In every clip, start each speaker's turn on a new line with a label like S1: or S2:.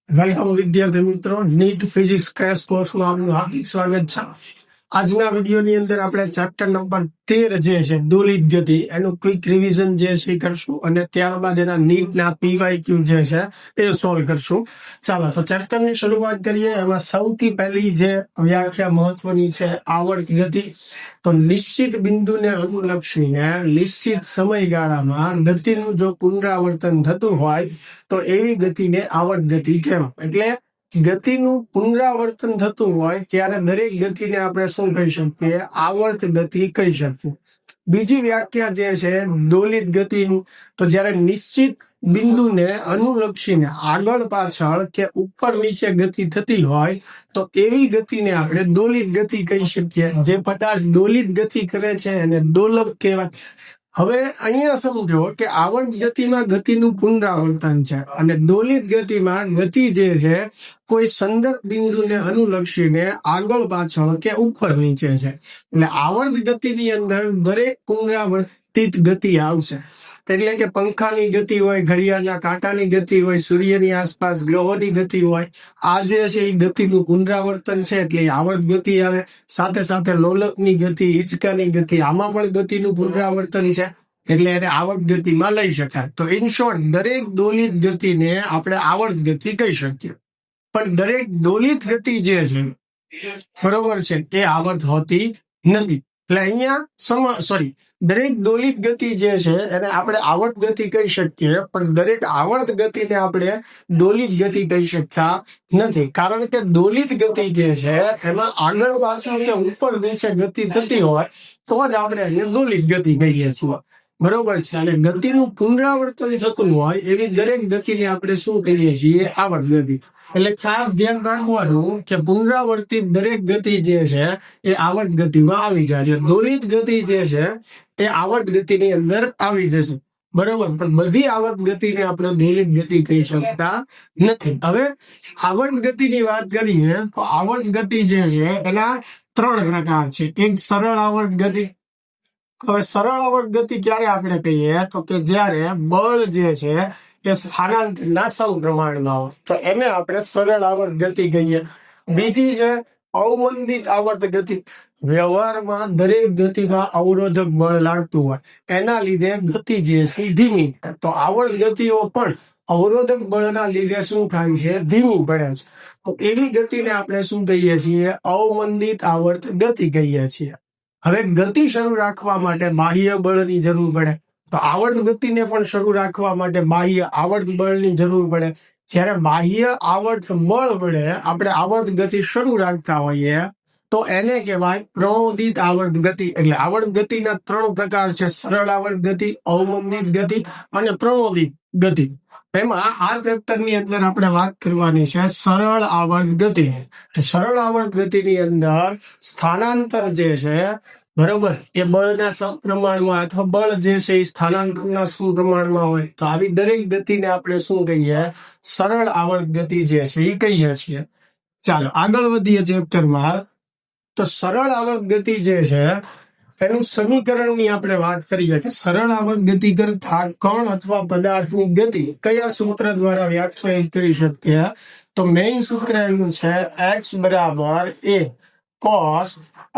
S1: Welcome વિદ્યાર્થી મિત્રો, NEET physics crash કોર્સમાં આપનું હાર્દિક સ્વાગત છે. આજના વિડીયોની અંદર આપણે ચેપ્ટર નંબર 13 જે છે દોલિત ગતિ એનું ક્વિક રિવિઝન જે છે એ કરશું અને ત્યારબાદ એના નીટના પીવાયક્યુ જે છે એ સોલ્વ કરશું. ચાલો તો ચેપ્ટરની શરૂઆત કરીએ. એમાં સૌથી પહેલી જે વ્યાખ્યા મહત્વની છે આવર્ત ગતિ. તો નિશ્ચિત બિંદુને અનુલક્ષીને નિશ્ચિત સમયગાળામાં ગતિનું જો પુનરાવર્તન થતું હોય તો એવી ગતિને આવર્ત ગતિ કહેવાય. એટલે ગતિનું પુનરાવર્તન થતું હોય ત્યારે દરેક ગતિને આપણે શું કહી શકીએ? આવર્ત ગતિ કહી શકીએ. બીજી વ્યાખ્યા જે છે દોલિત ગતિની, તો જ્યારે નિશ્ચિત બિંદુને અનુલક્ષીને આગળ પાછળ કે ઉપર નીચે ગતિ થતી હોય તો એવી ગતિને આપણે દોલિત ગતિ કહી શકીએ. જે પદાર્થ દોલિત ગતિ કરે છે એને દોલક કહેવાય. હવે અહીંયા સમજો કે આવર્ત ગતિમાં ગતિનું પુનરાવર્તન છે અને દોલિત ગતિમાં ગતિ જે છે કોઈ સંદર્ભ બિંદુને અનુલક્ષીને આગળ પાછળ કે ઉપર નીચે છે. એટલે આવર્ત ગતિની અંદર દરેક પુનરાવર્તિત ગતિ આવશે. એટલે કે પંખાની ગતિ હોય, ઘડિયાળના કાંટાની ગતિ હોય, સૂર્યની આસપાસ ગ્રહોની ગતિ હોય, આ જે છે એ ગતિનું પુનરાવર્તન છે એટલે આવર્ત ગતિ આવે. સાથે સાથે લોલકની ગતિ, હિંચકાની ગતિ, આમાં પણ ગતિનું પુનરાવર્તન છે એટલે એને આવર્ત ગતિમાં લઈ શકાય. તો ઇન શોર્ટ દરેક દોલિત ગતિને આપણે આવર્ત ગતિ કહી શકીએ. પણ દરેક દોલિત ગતિ જે છે બરોબર છે એ આવર્ત હોતી નથી. એટલે અહીંયા દરેક દોલિત ગતિ જે છે એને આપણે આવર્ત ગતિ કહી શકીએ, પણ દરેક આવર્ત ગતિને આપણે દોલિત ગતિ કહી શકતા નથી. કારણ કે દોલિત ગતિ જે છે એમાં આગળ પાછળ કે ઉપર નીચે ગતિ થતી હોય તો જ આપણે એને દોલિત ગતિ કહીએ છીએ. બરોબર છે. અને ગતિનું પુનરાવર્તન થતું હોય એવી દરેક ગતિને આપણે શું કહીએ છીએ? આવર્ત ગતિ. એટલે ખાસ ધ્યાન રાખવાનું કે પુનરાવર્તિત દરેક ગતિ જે છે એ આવર્ત ગતિમાં આવી જાય. દોલિત ગતિ જે છે એ આવર્ત ગતિની અંદર આવી જશે. બરોબર. પણ બધી આવર્ત ગતિને આપણે દોલિત ગતિ કહી શકતા નથી. હવે આવર્ત ગતિની વાત કરીએ તો આવર્ત ગતિ જે છે એના 3 પ્રકાર છે. એક સરળ આવર્ત ગતિ. હવે સરળ આવર્ત ગતિ ક્યારે આપણે કહીએ તો કે જ્યારે બળ જે છે એ સ્થાનાંતરના સમપ્રમાણમાં હોય તો એને આપણે સરળ આવર્ત ગતિ કહીએ. બીજી છે અવમંદિત આવર્ત ગતિ. વ્યવહારમાં દરેક ગતિમાં અવરોધક બળ લાગતું હોય એના લીધે ગતિ જે છે ધીમી. તો આવર્ત ગતિઓ પણ અવરોધક બળના લીધે શું થાય છે? ધીમી પડે છે. તો એવી ગતિને આપણે શું કહીએ છીએ? અવમંદિત આવર્ત ગતિ કહીએ છીએ. હવે ગતિ શરૂ રાખવા માટે બાહ્ય બળની જરૂર પડે. તો આવર્ત ગતિને પણ શરૂ રાખવા માટે બાહ્ય આવર્ત બળની જરૂર પડે. જ્યારે બાહ્ય આવર્ત બળ વડે આપણે આવર્ત ગતિ શરૂ રાખતા હોઈએ તો એને કહેવાય પ્રણોદિત આવર્ત ગતિ. એટલે આવર્ત ગતિના 3 પ્રકાર છે: સરળ આવર્ત ગતિ, અવમંદિત ગતિ અને પ્રણોદિત ગતિ. એમાં આ ચેપ્ટરની અંદર આપણે વાત કરવાની છે સરળ આવર્ત ગતિ. સરળ આવર્ત ગતિની અંદર સ્થાનાંતર જે છે બરોબર એ બળના સમપ્રમાણમાં અથવા બળ જે છે એ સ્થાનાંતરના સમપ્રમાણમાં હોય તો આવી દરેક ગતિને આપણે શું કહીએ? સરળ આવર્ત ગતિ જે છે એ કહીએ છીએ. ચાલો આગળ વધીએ ચેપ્ટરમાં. તો સરળ આવર્ત ગતિ જે છે એનું સમીકરણની આપણે વાત કરીએ કે સરળ આવર્ત ગતિ કરતા કણ અથવા પદાર્થની ગતિ કયા સૂત્ર દ્વારા વ્યાખ્યાયિત કરી શકીએ? તો મેઇન સૂત્ર એનું છે x બરાબર a cos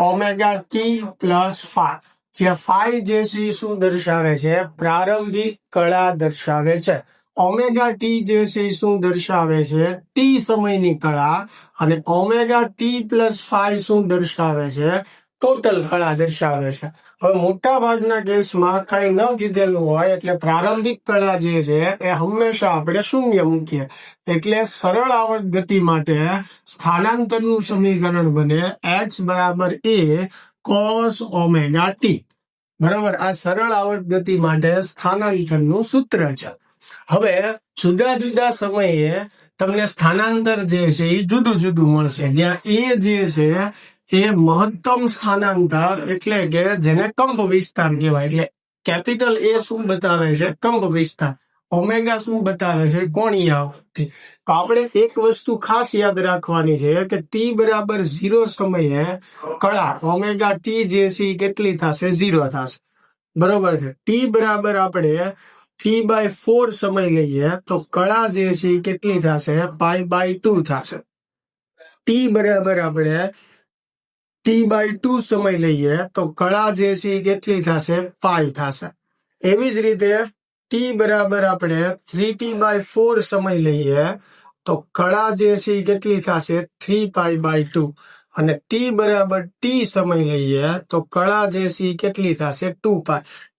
S1: omega t plus phi. જે ફાઈ જે છે શું દર્શાવે છે? પ્રારંભિક કળા દર્શાવે છે. ઓમેગા ટી જે છે શું દર્શાવે છે? ટી સમયની કળા. અને ઓમેગા ટી પ્લસ ફાઈ શું દર્શાવે છે? ટોટલ કળા દર્શાવે છે. હવે મોટા ભાગના કેસમાં કઈ ન કીધેલું હોય એટલે પ્રારંભિક કળા જે છે એ હંમેશા આપણે શૂન્ય મૂકીએ. એટલે સરળ આવર્ત ગતિ માટે સ્થાનાંતરનું સમીકરણ બને x બરાબર a cos ઓમેગા ટી. બરાબર. આ સરળ આવર્ત ગતિ માટે સ્થાનાંતરનું સૂત્ર છે. હવે જુદા જુદા સમયે તમને સ્થાનાંતર જે છે એ જુદું જુદું મળશે. જ્યાં એ જે છે એ મહત્તમ સ્થાનાંતર એટલે કે જેને કંપ વિસ્તાર કહેવાય. એટલે કેપિટલ એ શું બતાવે છે? કંપ વિસ્તાર. ઓમેગા શું બતાવે છે? કોણીય આવૃત્તિ. તો આપણે એક વસ્તુ ખાસ યાદ રાખવાની છે કે ટી બરાબર 0 સમયે કળા ઓમેગા ટી જે છે કેટલી થશે? 0 થશે. બરોબર છે. ટી બરાબર આપણે t/4 સમય લઈએ તો કળા જે છે એ કેટલી થશે? π/2 થશે. t બરાબર આપણે t/2 સમય લઈએ તો કળા જે છે એ કેટલી થશે? પાઈ થશે. એવી જ રીતે t બરાબર આપણે 3t/4 સમય લઈએ તો કળા જે છે એ કેટલી થશે? 3π/2. અને t બરાબર t સમય લઈએ તો કળા જે છે એ કેટલી થશે? 2π.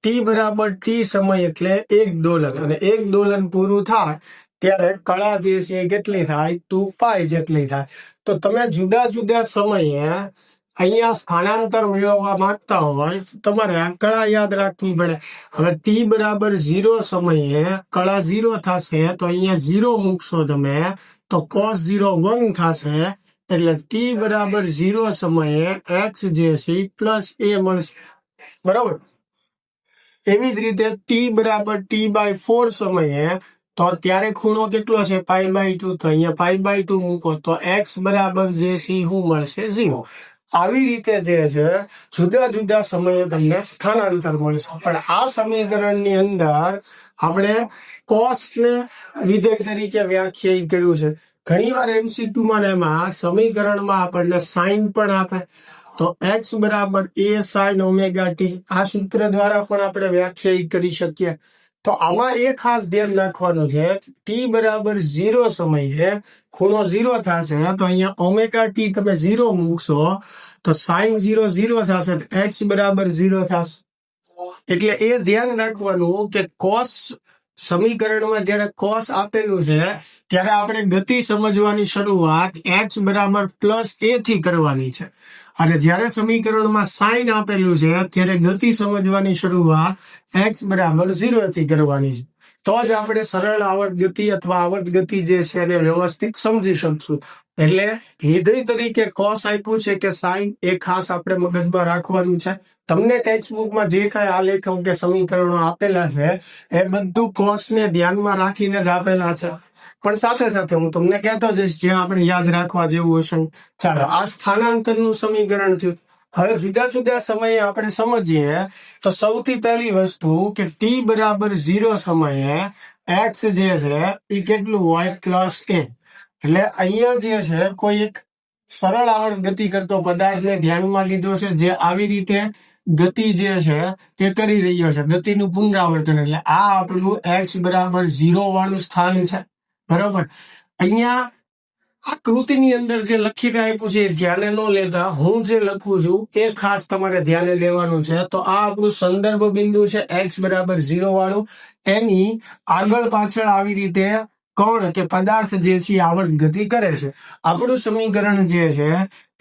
S1: t બરાબર t સમય એટલે 1 દોલન, અને 1 દોલન પૂરું થાય ત્યારે કળા જે છે એ કેટલી થાય? 2π જેટલી થાય. તો તમે જુદા જુદા સમયે અહીંયા સ્થાનાંતર મેળવવા માંગતા હોય તો તમારે આ કળા યાદ રાખવી પડે. હવે t બરાબર 0 સમયે કળા 0 થશે તો અહીંયા 0 મૂકશો તમે તો cos 0 1 થશે. એટલે t બરાબર 0 સમયે x જે છે પ્લસ a મળશે. બરાબર. એવી જ રીતે t બરાબર t/4 સમયે તો ત્યારે ખૂણો કેટલો છે? π/2. તો અહીંયા π/2 મૂકો તો x બરાબર જે છે શું મળશે? 0. આવી રીતે જે છે જુદા જુદા સમયે તમને સ્થાનાંતર મળશે. પણ આ સમીકરણની અંદર આપણે કોસ ને વિધેય તરીકે વ્યાખ્યાયિત કર્યું છે. ઘણી વાર MCQ એમાં સમીકરણમાં આપણને સાઇન પણ આપે તો x બરાબર a sin ωt આ સૂત્ર દ્વારા પણ આપણે વ્યાખ્યાયિત કરી શકીએ. તો આમાં એ ખાસ ધ્યાન રાખવાનું છે t બરાબર 0 સમયે ખૂણો 0 થશે તો અહીંયા ωt તમે 0 મૂકશો તો sin 0 0 થશે તો x બરાબર 0 થશે. એટલે એ ધ્યાન રાખવાનું કે કોસ સમીકરણમાં જ્યારે કોસ આપેલું છે ત્યારે આપણે ગતિ સમજવાની શરૂઆત x બરાબર પ્લસ a થી કરવાની છે, અને જ્યારે સમીકરણમાં સાઇન આપેલું છે ત્યારે ગતિ સમજવાની શરૂઆત x બરાબર 0 થી કરવાની છે. તો જ આપણે સરળ આવર્ત ગતિ અથવા આવર્ત ગતિ જે છે એને વ્યવસ્થિત સમજી શકશું. એટલે વિધેય તરીકે કોસ આપ્યું છે કે સાઇન એ ખાસ આપણે મગજમાં રાખવાનું છે. તમને ટેક્સ્ટબુકમાં જે કાંઈ આલેખ કે સમીકરણો આપેલા છે એ બધું કોસને ધ્યાનમાં રાખીને જ આપેલા છે. પણ સાથે સાથે હું તમને કહેતો જઈશ જ્યાં આપણે યાદ રાખવા જેવું હશે. ચાલો, આ સ્થાનાંતરનું સમીકરણ થયું. હવે જુદા જુદા સમયે આપણે સમજીએ તો સૌથી પહેલી વસ્તુ કે t બરાબર 0 સમયે x જે છે એ કેટલું હોય? Plus a. એટલે અહીંયા જે છે કોઈ એક સરળ આવર્ત ગતિ કરતો પદાર્થને ધ્યાનમાં લીધો છે જે આવી રીતે ગતિ જે છે એ કરી રહ્યો છે, ગતિનું પુનરાવર્તન. એટલે આ આપણું x બરાબર 0 વાળું સ્થાન છે. બરોબર. અહીંયા આકૃતિની અંદર જે લખીને આપ્યું છે ધ્યાને ન લેતા હું જે લખું છું એ ખાસ તમારે ધ્યાને લેવાનું છે. તો આ આપણું સંદર્ભ બિંદુ છે x બરાબર 0 વાળું. એની આગળ પાછળ આવી રીતે કોણ કે પદાર્થ જે છે આવર્ત ગતિ કરે છે. આપણું સમીકરણ જે છે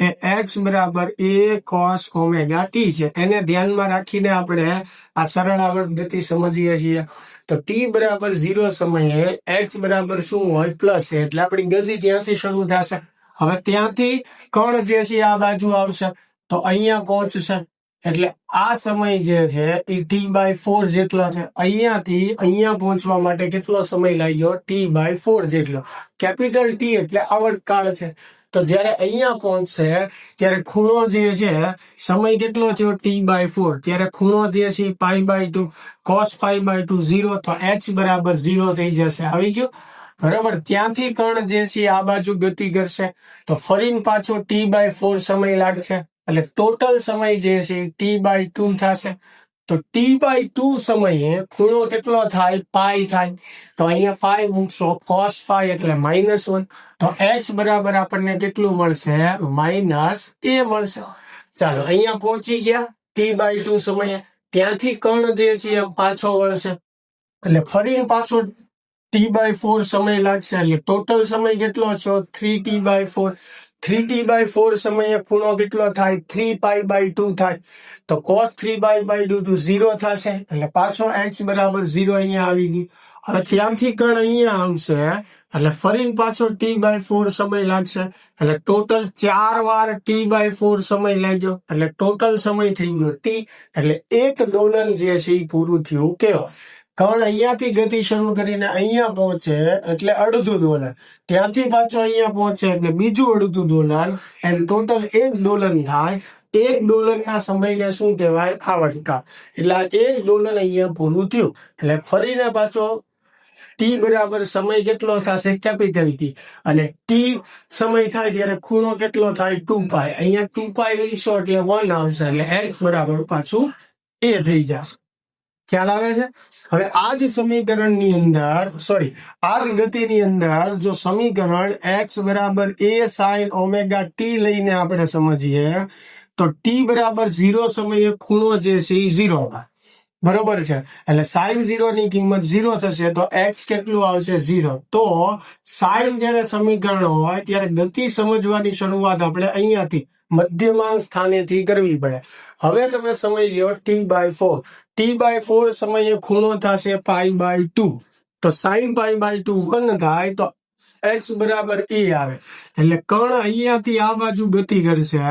S1: એ x બરાબર a cos ωt છે. એને ધ્યાનમાં રાખીને આપણે આ સરળ આવર્ત ગતિ સમજીએ છીએ. તો t બરાબર 0 સમયે x બરાબર શું હોય? Plus a. એટલે આપણી ગતિ ત્યાંથી શરૂ થશે. હવે ત્યાંથી કણ જે છે આ બાજુ આવશે તો અહીંયા પહોંચશે. એટલે આ સમય જે છે એ t/4 જેટલો છે. અહીંયાથી અહીંયા પહોંચવા માટે કેટલો સમય લાગ્યો? t/4 જેટલો. કેપિટલ T એટલે આવર્તકાળ છે. તો જ્યારે અહીંયા પહોંચશે ત્યારે ખૂણો જે છે સમય કેટલો થયો? t/4. ત્યારે ખૂણો જે છે π/2 cos π/2 0. તો h બરાબર 0 થઈ જશે. આવી ગયું? બરાબર. ત્યાંથી કણ જે છે આ બાજુ ગતિ કરશે તો ફરીને પાછો t/4 સમય લાગશે. એટલે ટોટલ સમય જે છે t/2 થશે. તો t/2 સમયે ખૂણો કેટલો થાય? પાઈ થાય. તો અહીંયા પાઈ મૂકશો, cos પાઈ એટલે -1. તો h બરાબર આપણને કેટલું મળશે? -a મળશે. ચાલો, અહીંયા પહોંચી ગયા t/2 સમયે. ત્યાંથી કણ જે છે પાછો વળશે એટલે ફરી પાછો t/4 સમય લાગશે. એટલે ટોટલ સમય કેટલો થયો? 3t/4. 3t/4 સમયે ખૂણો કેટલો થાય? 3π/2 થાય. તો cos 3π/2 0 થશે. એટલે પાછો h બરાબર 0 અહીંયા આવી ગઈ. હવે ત્યાંથી કણ અહીંયા આવશે એટલે ફરીને પાછો t/4 સમય લાગશે. એટલે ટોટલ 4 વાર t/4 સમય લાગ્યો. એટલે ટોટલ સમય થઈ ગયો t. એટલે એક દોલન જે છે એ પૂરું થયું. કેવા? કણ અહીંયાથી ગતિ શરૂ કરીને અહીંયા પહોંચે એટલે અડધું દોલન. ત્યાંથી પાછો અહીંયા પહોંચે એટલે બીજું અડધું દોલન. એમ ટોટલ એક દોલન થાય. એક ડોલરના સમયને શું કહેવાય? આવર્તકાળ. એટલે આ એક ડોલર અહીંયા પૂરું થયું એટલે ફરીને પાછો ટી બરાબર સમય કેટલો થશે? Capital T. અને ટી સમય થાય ત્યારે ખૂણો કેટલો થાય? 2π. અહીંયા 2π લઈશો એટલે 1 આવશે એટલે એક્સ બરાબર પાછું એ થઈ જશે. ખ્યાલ આવે છે? હવે આ જ સમીકરણની અંદર આ જ ગતિની અંદર જો સમીકરણ એક્સ બરાબર એ સાઇન ઓમેગા ટી લઈને આપણે સમજીએ તો ટી બરાબર 0 સમયે ખૂણો જે છે એ 0 થાય. બરોબર છે? એટલે સાઇન 0 ની કિંમત 0 થશે તો એક્સ કેટલું આવશે? 0. તો સાઇન જયારે સમીકરણ હોય ત્યારે ગતિ સમજવાની શરૂઆત આપણે અહીંયાથી મધ્યમાંક સ્થાનેથી કરવી પડે. હવે તમે સમજી લો t/4. t/4 સમયે ખૂણો થશે π/2. તો sin π/2 1 થાય તો x બરાબર a આવે. એટલે કણ અહીંયાથી આ બાજુ ગતિ કરશે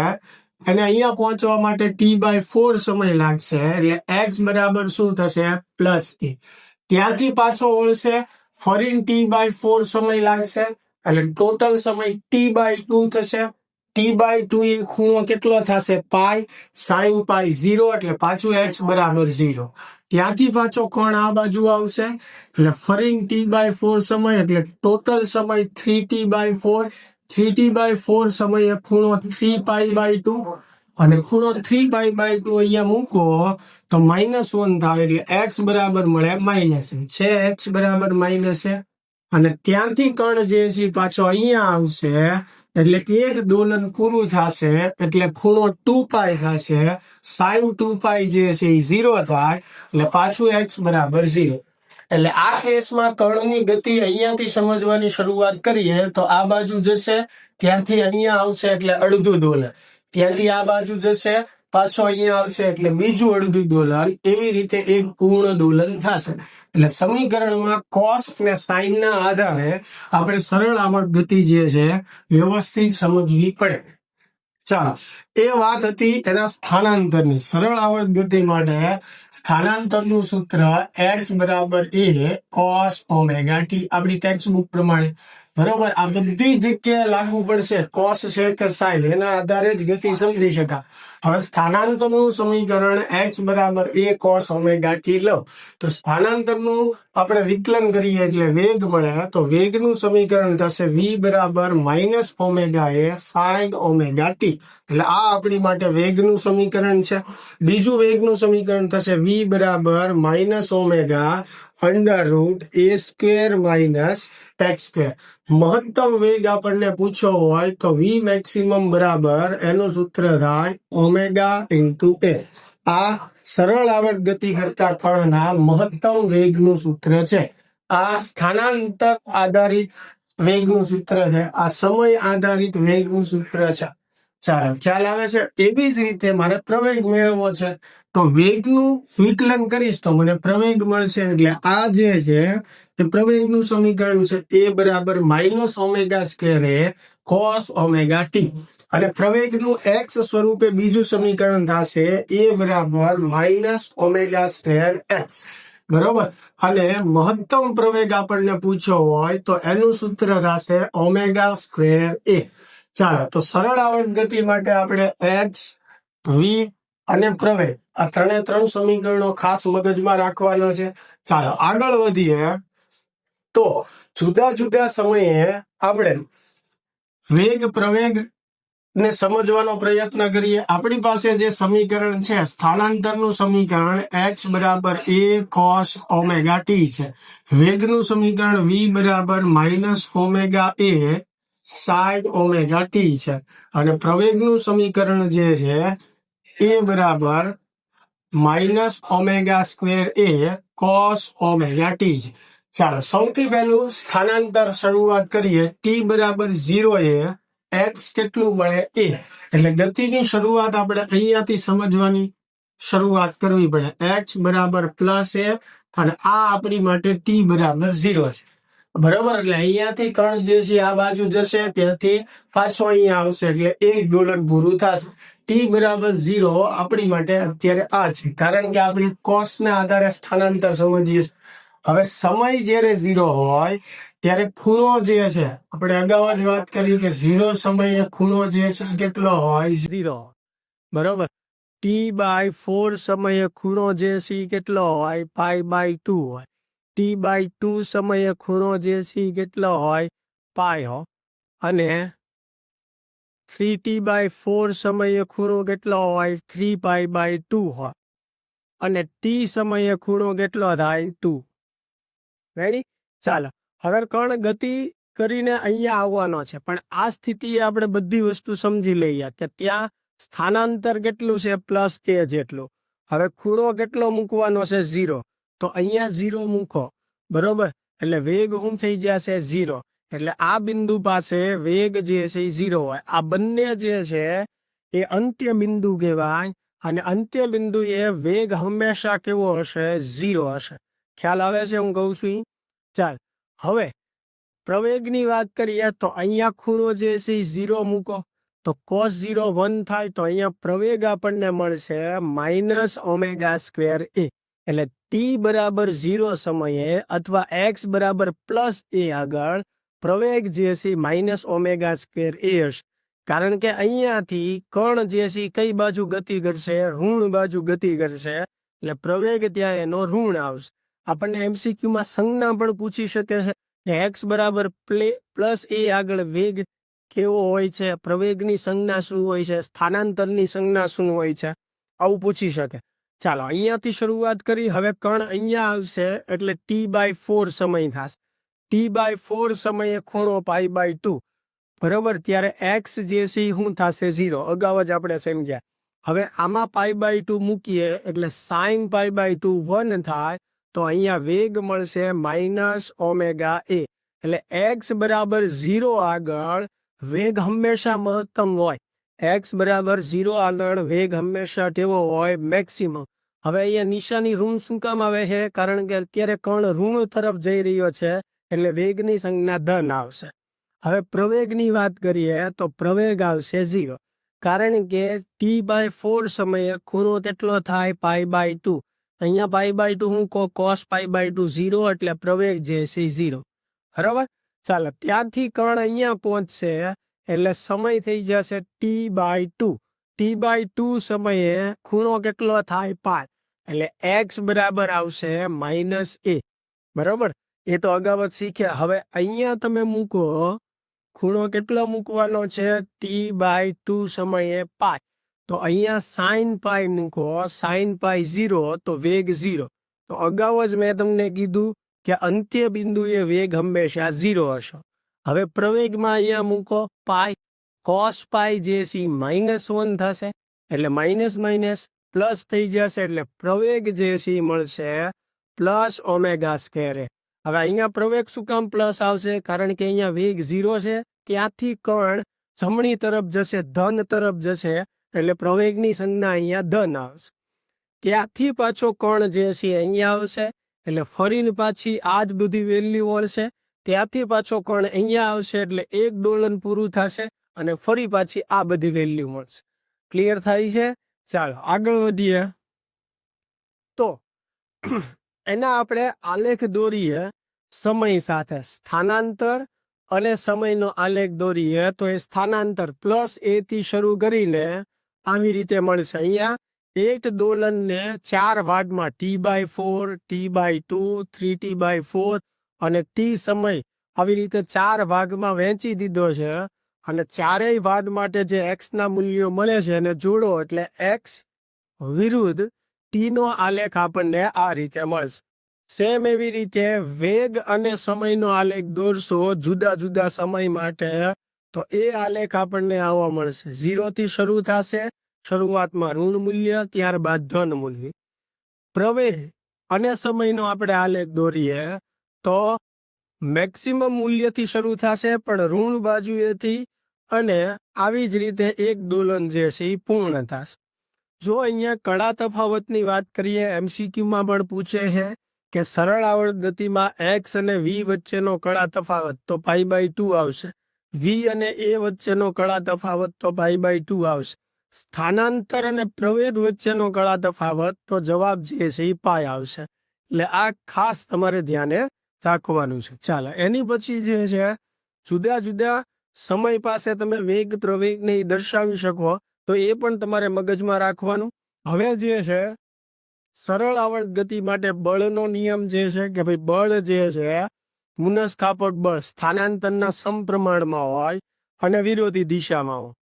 S1: અને અહીંયા પહોંચવા માટે t/4 સમય લાગશે એટલે x બરાબર શું થશે? +a. ત્યાંથી પાછો વળશે ફરી t/4 સમય લાગશે એટલે ટોટલ સમય t/2 થશે. t/2 એ ખૂણો કેટલો થશે? π. sin π 0 એટલે પાછું x બરાબર 0. ત્યાંથી પાછો કોણ આ બાજુ આવશે એટલે ફરી t/4 સમય એટલે ટોટલ સમય 3t/4. 3t/4 સમયે ખૂણો 3π/2 અને ખૂણો 3π/2 અહીંયા મૂકો તો -1 થાય એટલે x બરાબર મળે -1 છે. x બરાબર -1 અને ત્યાંથી કણ જે છે પાછો અહીંયા આવશે એટલે એક ડોલન પૂરું થશે એટલે ખૂણો 2π થશે. sin 2π જે છે એ 0 થાય એટલે પાછું x બરાબર 0. એટલે આ કેસમાં કર્ણની ગતિ અહીંયાથી સમજવાની શરૂઆત કરીએ તો આ બાજુ જશે ત્યાંથી અહીંયા આવશે એટલે અડધું ડોલર. ત્યાંથી આ બાજુ જશે પાછો અહીંયા આવશે એટલે બીજું અડધું ડોલર. એવી રીતે એક પૂર્ણ ડોલન થશે. એટલે સમીકરણમાં કોસ અને સાઇન ના આધારે આપણે સરળ આવર્ત ગતિ જે છે વ્યવસ્થિત સમજવી પડે. ચાલો, એ વાત હતી એના સ્થાનાંતરની. સરળ આવર્ત ગતિ માટે સ્થાનાંતરનું સૂત્ર x બરાબર a cos ઓમેગા t આપણી ટેક્સ્ટ બુક પ્રમાણે. બરોબર, આ બધી જગ્યાએ લાગુ પડશે. કોસ છે કે સાઇન એના આધારે જ ગતિ સમજી શકાય. હવે સ્થાનાંતરનું સમીકરણ x બરાબર a cos ઓમેગા t લો તો સ્થાનાંતરનું આપણે વિકલન કરીએ એટલે વેગ મળે તો વેગનું સમીકરણ થશે v બરાબર -omega a sin omega t. એટલે આ આપણી માટે વેગનું સમીકરણ છે. બીજું વેગનું સમીકરણ થશે v બરાબર -ઓમેગા √a² - x². મહત્તમ વેગ આપણને પૂછ્યો હોય તો v મેક્સિમમ બરાબર એનું સૂત્ર થાય ઓમેગા × a. આ સરળ આવર્ત ગતિ કરતા કણના મહત્તમ વેગનું સૂત્ર છે. આ સ્થાનાંતર આધારિત વેગનું સૂત્ર છે. આ સમય આધારિત વેગનું સૂત્ર છે. ચાલો, ખ્યાલ આવે છે? એવી જ રીતે મારે પ્રવેગ મેળવવો છે તો વેગનું વિકલન કરીશ તો મને પ્રવેગ મળશે. એટલે આ જે છે એ પ્રવેગનું સમીકરણ છે a બરાબર -ઓમેગા² cos ઓમેગા t. અને પ્રવેગનું x સ્વરૂપે બીજું સમીકરણ થશે a બરાબર -ઓમેગા² x. બરોબર, અને મહત્તમ પ્રવેગ આપણને પૂછ્યો હોય તો એનું સૂત્ર થશે ઓમેગા²a. ચાલો, તો સરળ આવર્ત ગતિ માટે આપણે x, v અને પ્રવેગ આ ત્રણ સમીકરણો ખાસ મગજમાં રાખવાના છે. ચાલો આગળ વધીએ તો જુદા જુદા સમયે આપણે વેગ પ્રવેગ ને સમજવાનો પ્રયત્ન કરીએ. આપણી પાસે જે સમીકરણ છે સ્થાનાંતરનું સમીકરણ x બરાબર a cos ઓમેગા t છે. વેગનું સમીકરણ v બરાબર -omega a sin omega t છે. અને પ્રવેગનું સમીકરણ જે છે a બરાબર -ઓમેગા² cos ઓમેગા t છે. ચાલો, સૌથી પહેલું સ્થાનાંતર શરૂઆત કરીએ. t બરાબર 0 એ x કેટલું મળે? a. એટલે ગતિની શરૂઆત આપણે અહીંયાથી સમજવાની શરૂઆત કરવી પડે. x બરાબર +a અને આ આપણી માટે t બરાબર 0 છે. બરોબર, એટલે અહીંયાથી કણ જે છે આ બાજુ જશે ત્યાંથી પાછો અહીંયા આવશે એટલે એક ડોલન પૂરું થશે. t બરાબર 0 આપણી માટે અત્યારે આ છે કારણ કે આપણે કોસ ના આધારે સ્થાનાંતર સમજીએ. હવે સમય જયારે 0 હોય ત્યારે ખૂણો જે છે આપણે અગાઉ જ વાત કરી કે 0 સમયે ખૂણો જે છે કેટલો હોય? 0. બરોબર. T/4 સમયે ખૂણો જે છે ઈ કેટલો હોય? π/2 હોય. T/2 સમયે ખૂણો જે છે ઈ કેટલો હોય? π હોય. અને 3T/4 સમયે ખૂણો કેટલો હોય? 3π/2 હોય. અને T સમયે ખૂણો કેટલો થાય? 2. રેડી? ચાલો. હવે કણ ગતિ કરીને અહીંયા આવવાનો છે, પણ આ સ્થિતિએ આપણે બધી વસ્તુ સમજી લઈએ કે ત્યાં સ્થાનાંતર કેટલું છે? +a જેટલું. હવે ખૂણો કેટલો મૂકવાનો છે? 0. તો અહીંયા 0 મૂકો. બરોબર? એટલે વેગ શું થઈ જશે? 0. એટલે આ બિંદુ પાસે વેગ જે છે એ 0 હોય. આ બંને જે છે એ અંત્ય બિંદુ કહેવાય. અને અંત્ય બિંદુ એ વેગ હંમેશા કેવો હશે? 0 હશે. ખ્યાલ આવે છે હું કહું છું? ચાલ, હવે પ્રવેગની વાત કરીએ તો અહીંયા ખૂણો જે છે એ 0 મૂકો તો cos 0 1 થાય. તો અહીંયા પ્રવેગ આપણને મળશે -ω²a. એટલે t બરાબર 0 સમયે અથવા x બરાબર +a આગળ પ્રવેગ જે છે -ω² હશે. કારણ કે અહીંયાથી કણ જે છે કઈ બાજુ ગતિ કરશે? ઋણ બાજુ ગતિ કરશે. એટલે પ્રવેગ ત્યાં એનો ઋણ આવશે. આપણને MCQ માં સંજ્ઞા પણ પૂછી શકે છે કે x બરાબર +a આગળ વેગ કેવો હોય છે? પ્રવેગની સંજ્ઞા શું હોય છે? સ્થાનાંતરની સંજ્ઞા શું હોય છે? આવું પૂછી શકે. ચાલો, અહીંયાથી શરૂઆત કરી. હવે કણ અહીંયા આવશે એટલે T/4 સમય થશે. T/4 સમયે ખૂણો π/2. બરોબર? ત્યારે x જે છે એ શું થશે? 0. અગાઉ જ આપણે સમજ્યા. હવે આમાં π/2 મૂકીએ એટલે sin π/2 1 થાય. તો અહીંયા વેગ મળશે -ω²a. એટલે x બરાબર 0 આગળ વેગ હંમેશા મહત્તમ હોય. x બરાબર 0 આગળ વેગ હંમેશા કેવો હોય? મેક્સિમમ. હવે અહીંયા નિશાની ઋણ શું કામ આવે છે? કારણ કે અત્યારે કણ ઋણ તરફ જઈ રહ્યો છે એટલે વેગની સંજ્ઞા ધન આવશે. હવે પ્રવેગની વાત કરીએ તો પ્રવેગ આવશે 0. કારણ કે T/4 સમયે ખૂણો કેટલો થાય? π/2. અહીંયા π/2 હું cos π/2 0 એટલે પ્રવેગ જે છે 0. બરાબર? ચાલો, ત્યારથી કણ અહીંયા પહોંચશે એટલે સમય થઈ જશે T/2. T/2 સમયે ખૂણો કેટલો થાય? π. એટલે x બરાબર આવશે -a. બરાબર? એ તો અગાઉ જ શીખ્યા. હવે અહીંયા તમે મૂકો, ખૂણો કેટલો મૂકવાનો છે? T/2 સમયે π. તો અહીંયા sin π મૂકો. sin π 0 તો વેગ 0. તો અગાઉ જ મેં તમને કીધું કે અંત્ય બિંદુએ વેગ હંમેશા 0 હશે. હવે પ્રવેગમાં અહીંયા મૂકો π. cos π જે છે -1 થશે. એટલે માઇનસ પ્લસ થઈ જશે. એટલે પ્રવેગ જે છે એ મળશે +ω². હવે અહીંયા પ્રવેગ શું કામ પ્લસ આવશે? કારણ કે અહીંયા વેગ 0 છે. ત્યાંથી કણ જમણી તરફ જશે, ધન તરફ જશે. એટલે પ્રવેગની સંજ્ઞા અહીંયા ધન આવશે. ત્યાંથી પાછો કણ જે છે અહીંયા આવશે. એટલે ફરીને પાછી આ જ બધી વેલ્યુ મળશે. ત્યાંથી પાછો કણ અહીંયા આવશે એટલે એક ડોલન પૂરું થશે અને ફરી પાછી આ બધી વેલ્યુ મળશે. ક્લિયર થાય છે? ચાલો આગળ વધીએ. તો એના આપણે આલેખ દોરીએ સમય સાથે. સ્થાનાંતર અને સમયનો આલેખ દોરીએ તો એ સ્થાનાંતર +a થી શરૂ કરીને આવી રીતે મળશે. અહીંયા એક દોલનને 4 ભાગમાં T/4, T/2, 3T/4 અને T સમય આવી રીતે 4 ભાગમાં વહેંચી દીધો છે. અને ચારેય ભાગ માટે જે x ના મૂલ્યો મળે છે એને જોડો એટલે x વિરુદ્ધ t નો આલેખ આપણને આ રીતે મળશે. સેમ એવી રીતે વેગ અને સમયનો આલેખ દોરશો જુદા જુદા સમય માટે તો એ આલેખ આપણને આવો મળશે. 0 થી શરૂ થશે. શરૂઆતમાં ઋણ મૂલ્ય, ત્યારબાદ ધન મૂલ્ય. પ્રવેગ અને સમયનો આપણે આલેખ દોરીએ તો મેક્સિમમ મૂલ્યથી શરૂ થશે પણ ઋણ બાજુએથી, અને આવી જ રીતે એક દોલન જે છે એ પૂર્ણ થશે. જો અહીંયા કળા તફાવતની વાત કરીએ, MCQમાં પણ પૂછે છે કે સરળ આવર્ત ગતિમાં x અને v વચ્ચેનો કળા તફાવત તો π/2 આવશે. v અને a વચ્ચેનો કળા તફાવત તો π/2 આવશે. સ્થાનાંતર અને પ્રવેગ વચ્ચેનો કળા તફાવત તો જવાબ જે છે એ π આવશે. એટલે આ ખાસ તમારે ધ્યાને રાખવાનું છે. ચાલો, એની પછી જે છે જુદા જુદા સમય પાસે તમે વેગ પ્રવેગને દર્શાવી શકો તો એ પણ તમારે મગજમાં રાખવાનું. હવે જે છે સરળ આવર્ત ગતિ માટે બળનો નિયમ જે છે કે ભાઈ બળ જે છે પુનઃસ્થાપક બળ સ્થાનાંતરના સમપ્રમાણમાં હોય અને વિરોધી દિશામાં હોય.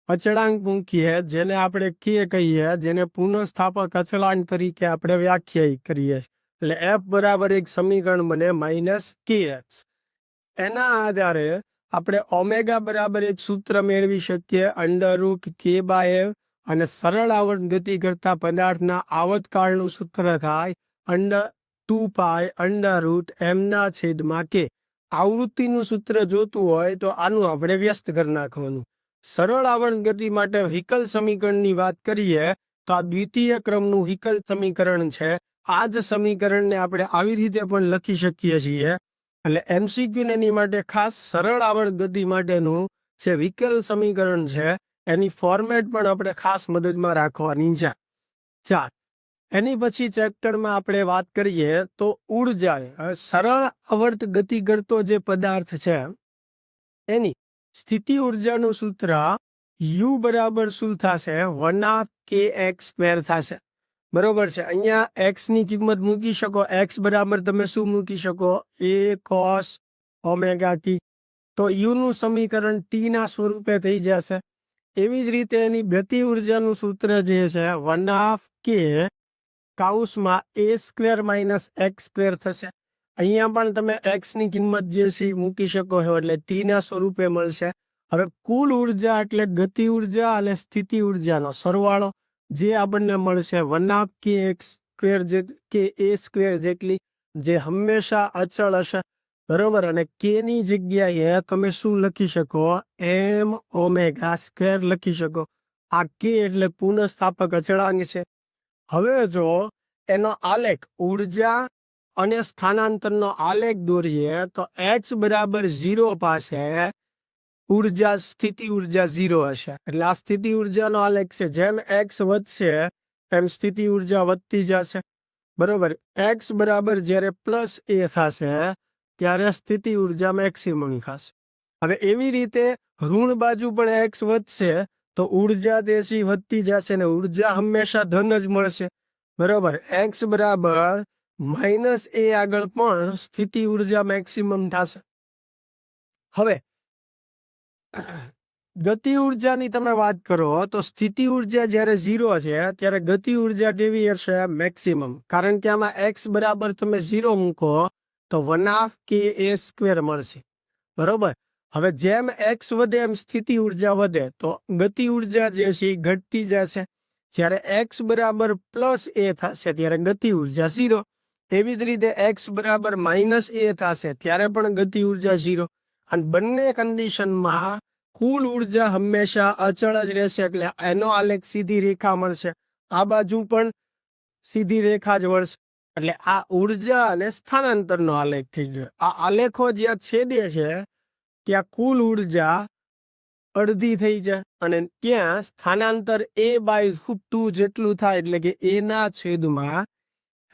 S1: અચળાંક મૂકીએ જેને આપણે કહીએ જેને પુનઃસ્થાપક અચળાંક તરીકે આપણે વ્યાખ્યાયિત કરીએ. એટલે એફ બરાબર એક સમીકરણ બને -kx. એના આધારે આપણે ઓમેગા બરાબર એક સૂત્ર મેળવી શકીએ √k/f અને સરળ આવર્ત ગતિ કરતા પદાર્થના આવર્તકાળનું સૂત્ર થાય √2π√m/k. આવૃત્તિનું સૂત્ર જોતું હોય તો આનું આપણે વ્યસ્ત કરી નાખવાનું. સરળ આવર્ત ગતિ માટે વિકલ સમીકરણની વાત કરીએ તો આ દ્વિતીય ક્રમનું વિકલ સમીકરણ છે. આ જ સમીકરણને આપણે આવી રીતે પણ લખી શકીએ છીએ. એટલે MCQ એની માટે ખાસ સરળ આવર્ત ગતિ માટેનું જે વિકલ સમીકરણ છે એની ફોર્મેટ પણ આપણે ખાસ મદદમાં રાખવાની છે. ચાલ એની પછી ચેપ્ટરમાં આપણે વાત કરીએ તો ઉર્જા. હવે સરળ આવર્ત ગતિ કરતો જે પદાર્થ છે એની સ્થિતિ ઉર્જાનું સૂત્ર U બરાબર શું થશે 1/kx² થશે. બરોબર છે. અહીંયા x ની કિંમત મૂકી શકો. x બરાબર તમે શું મૂકી શકો a cos ઓમેગા t. તો u નું સમીકરણ t ના સ્વરૂપે થઈ જશે. એવી જ રીતે એની ગતિ ઉર્જાનું સૂત્ર જે છે 1/k a² - x² થશે. અહીંયા પણ તમે x ની કિંમત જે છે મૂકી શકો છો એટલે t ના સ્વરૂપે મળશે. હવે કુલ ઉર્જા એટલે ગતિ ઉર્જા અને સ્થિતિ ઉર્જાનો સરવાળો જે આપણને મળશે 1/kx² કે a² જેટલી, જે હંમેશા અચળ હશે. બરોબર. અને કે ની જગ્યાએ તમે શું લખી શકો m⍵² લખી શકો. આ કે એટલે પુનઃસ્થાપક અચળાંક છે. હવે જો એનો આલેખ ઉર્જા અને સ્થાનાંતરનો આલેખ દોરીએ તો h બરાબર 0 પાસે ઉર્જા સ્થિતિ ઉર્જા 0 હશે. એટલે આ સ્થિતિ ઉર્જાનો આલેખ છે. જેમ x વધશે એમ સ્થિતિ ઉર્જા વધતી જશે. બરોબર. x બરાબર જ્યારે +a થશે ત્યારે સ્થિતિ ઉર્જા મેક્સિમમ થશે. હવે એવી રીતે ઋણ બાજુ પણ x વધશે તો ઉર્જા દેશી વધતી જશે ને ઉર્જા હંમેશા ધન જ મળશે. બરોબર. x બરાબર -a આગળ પણ સ્થિતિ ઉર્જા મેક્સિમમ થશે. હવે ગતિ ઉર્જાની તમે વાત કરો તો સ્થિતિ ઉર્જા જ્યારે 0 છે ત્યારે ગતિ ઉર્જા કેવી હશે મેક્સિમમ. કારણ કે આમાં x બરાબર તમે 0 મૂકો તો 1/ka² મળશે. બરોબર. હવે જેમ x વધે એમ સ્થિતિ ઉર્જા વધે તો ગતિ ઉર્જા જે છે એ ઘટતી જશે. જ્યારે x બરાબર +a થશે ત્યારે ગતિ ઉર્જા 0. એવી જ રીતે x બરાબર -a થશે ત્યારે પણ ગતિ ઉર્જા 0. અને બંને કન્ડિશનમાં કુલ ઉર્જા હંમેશા અચળ જ રહેશે. એટલે એનો આલેખ સીધી રેખા મળશે. આ બાજુ પણ સીધી રેખા જ મળશે. એટલે આ ઉર્જા અને સ્થાનાંતરનો આલેખ થઈ ગયો. આ આલેખો જ્યાં છેદે છે ત્યાં કુલ ઉર્જા અડધી થઈ જાય અને ત્યાં સ્થાનાંતર a/√2 જેટલું થાય. એટલે કે a ના છેદમાં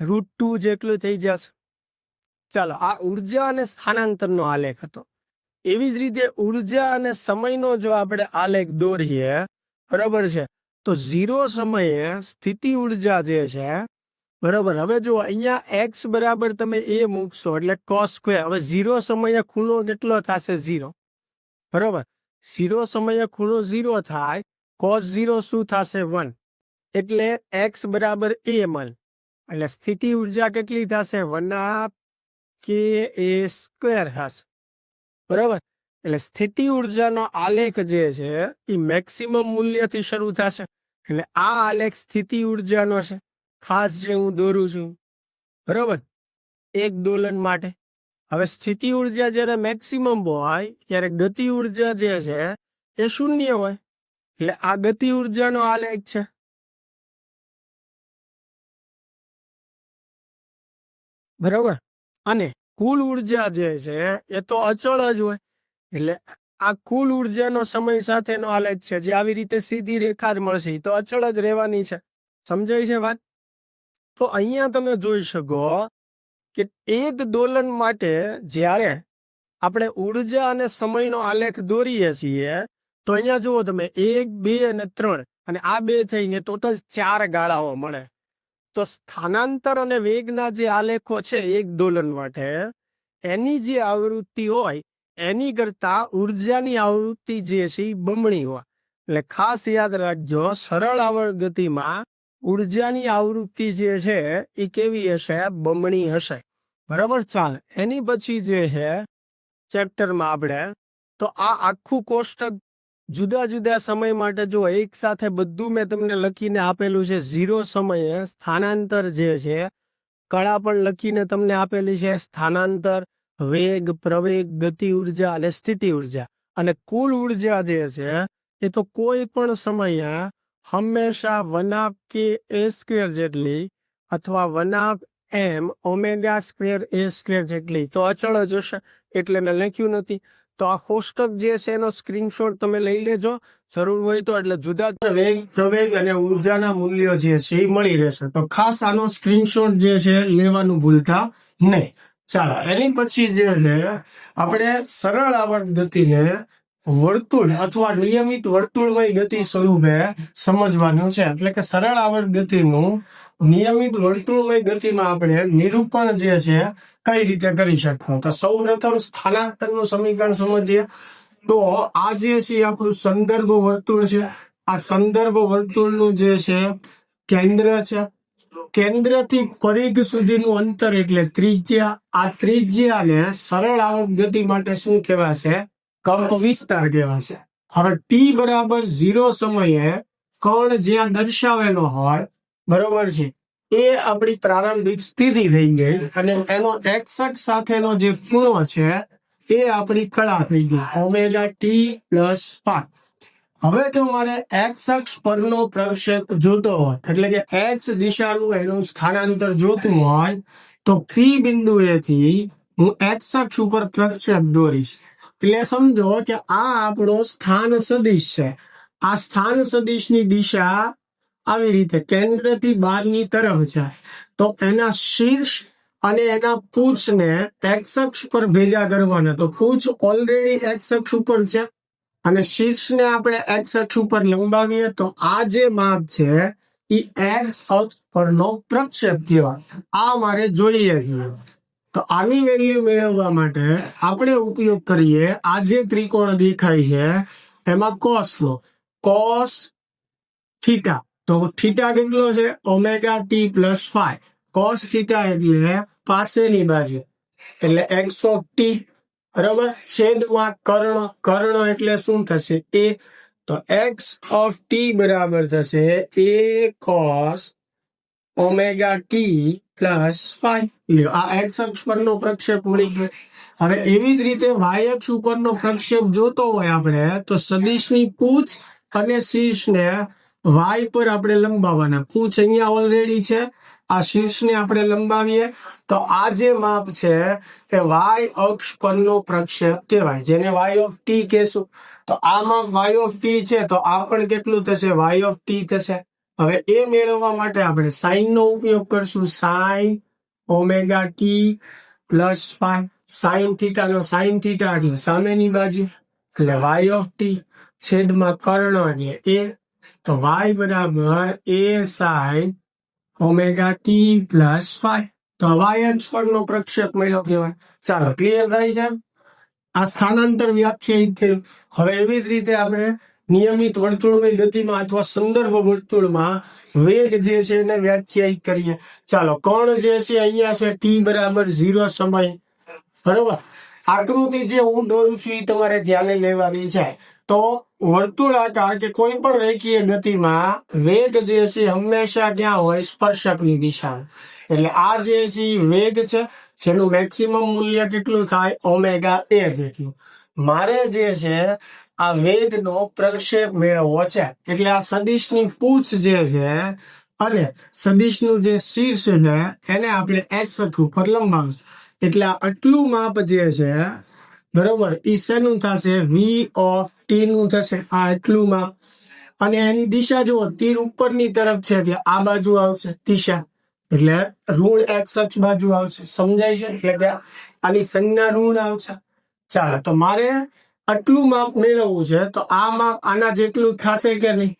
S1: √2 જેટલું થઈ જશે. ચાલો, આ ઉર્જા અને સ્થાનાંતરનો આલેખ હતો. એવી જ રીતે ઉર્જા અને સમયનો જો આપણે આલેખ દોરીએ બરાબર છે તો 0 સમયે સ્થિતિ ઉર્જા જે છે બરાબર. હવે જો અહીંયા x બરાબર તમે a મૂકશો એટલે cos². હવે 0 સમયે ખૂણો કેટલો થશે 0. બરાબર. 0 સમયે ખૂણો 0 થાય cos0 શું થશે 1. એટલે x બરાબર a મળે. એટલે સ્થિતિ ઉર્જા કેટલી થશે 1/ka² થશે. બરાબર. એટલે સ્થિતિ ઉર્જાનો આલેખ જે છે એ મેક્સિમમ મૂલ્યથી શરૂ થશે. એટલે આ આલેખ સ્થિતિ ઉર્જાનો છે ખાસ જે હું દોરું છું. બરાબર. એક દોલન માટે. હવે સ્થિતિ ઉર્જા જ્યારે મેક્સિમમ હોય ત્યારે ગતિ ઉર્જા જે છે એ 0 હોય. એટલે આ ગતિ ઉર્જાનો આલેખ છે. બરાબર. અને કુલ ઉર્જા જે છે એ તો અચળ જ હોય. એટલે આ કુલ ઉર્જાનો સમય સાથેનો આલેખ છે. જે આવી રીતે સીધી રેખા જ મળશે તો અચળ જ રહેવાની છે. સમજાય છે વાત? તો અહીંયા તમે જોઈ શકો કે એક દોલન માટે જ્યારે આપણે ઉર્જા અને સમયનો આલેખ દોરીએ છીએ તો અહીંયા જુઓ તમે 1, 2 અને 3 અને આ બે થઈને ટોટલ 4 ગાળાઓ મળે. તો સ્થાનાંતર અને વેગના જે આલેખો છે એક દોલન માટે, એની જે આવૃત્તિ હોય એની કરતા ઉર્જાની આવૃત્તિ જે છે એ બમણી હોય. એટલે ખાસ યાદ રાખજો, સરળ આવર્ત ગતિમાં ઉર્જાની આવૃત્તિ જે છે એ કેવી હશે? બમણી હશે. બરાબર. ચાલ, એની પછી જે છે ચેપ્ટરમાં આપણે તો આ આખું કોષ્ટક જુદા જુદા સમય માટે જો એક સાથે બધું મેં તમને લખીને આપેલું છે. 0 સમયે સ્થાનાંતર જે છે કળા પણ લખીને તમને આપેલી છે. સ્થાનાંતર, વેગ, પ્રવેગ, ગતિ ઉર્જા અને સ્થિતિ ઉર્જા. અને કુલ ઉર્જા જે છે એ તો કોઈ પણ સમયે હંમેશા 1/k² જેટલી અથવા 1/m ω²a² જેટલી તો અચળ જ હશે. એટલે મેં લખ્યું નથી. તો આ કોષ્ટક જે છે એનો સ્ક્રીનશોટ તમે લઈ લેજો જરૂર હોય તો. એટલે જુદા વેગ, પ્રવેગ અને ઉર્જાના મૂલ્યો જે છે એ મળી રહેશે. તો ખાસ આનો સ્ક્રીનશોટ જે છે લેવાનું ભૂલતા નહીં. ચાલો, એની પછી જે છે આપણે સરળ આવર્ત ગતિને વર્તુળ અથવા નિયમિત વર્તુળમય ગતિ સ્વરૂપે સમજવાનું છે. એટલે કે સરળ આવર્ત ગતિનું નિયમિત વર્તુળમય ગતિમાં આપણે નિરૂપણ જે છે કઈ રીતે કરી શકું. તો સૌ પ્રથમ સ્થાનાંતરનું સમીકરણ સમજીએ. તો આ જે છે આપણું સંદર્ભ વર્તુળ છે. આ સંદર્ભ વર્તુળનું જે છે કેન્દ્ર છે. કેન્દ્રથી પરિઘ સુધીનું અંતર એટલે ત્રિજ્યા. આ ત્રિજ્યાને સરળ આવર્ત ગતિ માટે શું કહેવાશે? કંપ વિસ્તાર કહેવાશે. હવે ટી બરાબર 0 સમયે કણ જ્યાં દર્શાવેલો હોય, બરોબર છે, એ આપણી પ્રારંભિક સ્થિતિ થઈ ગઈ અને એનો એક્સ અક્ષ સાથેનો જે ખૂણો છે એ આપણી કળા થઈ ગઈ ω+π. હવે જો મારે એક્સ અક્ષ પરનો પ્રક્ષેપ જોતો હોય, એટલે કે એક્સ દિશાનું એનું સ્થાનાંતર જોતું હોય, તો પી બિંદુએથી હું એક્સ અક્ષ ઉપર પ્રક્ષેપ દોરીશ. એટલે સમજો કે આ આપણો સ્થાન સદિશ છે. આ સ્થાન સદિશની દિશા આવી રીતે કેન્દ્રથી બહારની તરફ છે. તો એના શીર્ષ અને એના પૂંછને એક્સ અક્ષ પર ભેગા કરવાના. તો પૂંછ ઓલરેડી એક્સ અક્ષ ઉપર છે અને શીર્ષને આપણે એક્સ અક્ષ ઉપર લંબાવીએ તો આ જે માપ છે એ એક્સ અક્ષ પરનો પ્રક્ષેપ કહેવાય. આ મારે જોઈએ છે. તો આની વેલ્યુ મેળવવા માટે આપણે ઉપયોગ કરીએ આ જે ત્રિકોણ દેખાય છે એમાં કોસ લો. Cos theta. તો થીટા કેટલો છે? ω+π. કોસ થીટા એટલે પાસેની બાજુ એટલે x(t). બરાબર. છેદમાં કર્ણ. કર્ણ એટલે શું થશે? a. તો x(t) બરાબર થશે a cos ω+t+π. આ એક્સ અક્ષ પરનો પ્રક્ષેપ મળી ગયો. હવે એવી જ રીતે વાય અક્ષ ઉપરનો પ્રક્ષેપ જોતો હોય આપણે, તો સદિશની પૂંછ અને શીર્ષને વાય પર આપણે લંબાવવાના. પૂંછ અહીંયા ઓલરેડી છે, આ શીર્ષને આપણે લંબાવીએ તો આ જે માપ છે એ વાય અક્ષ પરનો પ્રક્ષેપ કહેવાય, જેને y(t) કહેશું. તો આ માપ y(t) છે તો આ પણ કેટલું થશે? y(t) થશે. હવે એ મેળવવા માટે આપણે સાઈન નો ઉપયોગ કરશું. Sine ω+t+π. સાઈન થીટા નો સાઈન થીટા એટલે સામેની બાજુ એટલે y(t) છેદમાં કર્ણ એટલે a. તો y બરાબર a sin ω+t+π. તો y અક્ષ પરનો પ્રક્ષેપ મળ્યો કહેવાય. ચાલો, ક્લિયર થાય છે? આ સ્થાનાંતર વ્યાખ્યાયિત થયું. હવે એવી જ રીતે આપણે નિયમિત વર્તુળમય ગતિમાં અથવા સંદર્ભ વર્તુળમાં વેગ જે છે એને વ્યાખ્યાયિત કરીએ. ચાલો, કણ જે છે અહીંયા છે t બરાબર 0 સમય. બરોબર. આકૃતિ જે હું દોરું છું એ તમારે ધ્યાને લેવાની છે. તો વર્તુળાકાર કે કોઈ પણ રેખીય ગતિમાં વેગ જે છે હંમેશા ક્યાં હોય? સ્પર્શકની દિશામાં. એટલે આ જે છે વેગ છે જેનું મેક્સિમમ મૂલ્ય કેટલું થાય? ω(a) જેટલું. મારે જે છે આ વેગનો પ્રક્ષેપ મેળવવો છે. એટલે આ સદિશની પૂંછ જે છે અને સદિશનું જે શીર્ષ છે એને આપણે એક્સ અક્ષ ઉપર લંબાવશું. એટલે આટલું માપ જે છે, બરોબર, ઈ શેનું થશે? v(t) નું થશે. આ આટલું માપ. અને એની દિશા જુઓ, તીર ઉપરની તરફ છે એટલે આ બાજુ આવશે દિશા, એટલે ઋણ એક્સ અક્ષ બાજુ આવશે. સમજાય છે? એટલે કે આની સંજ્ઞા ઋણ આવશે. ચાલો, તો મારે આટલું માપ મેળવવું છે તો આ માપ આના જેટલું થશે કે નહીં?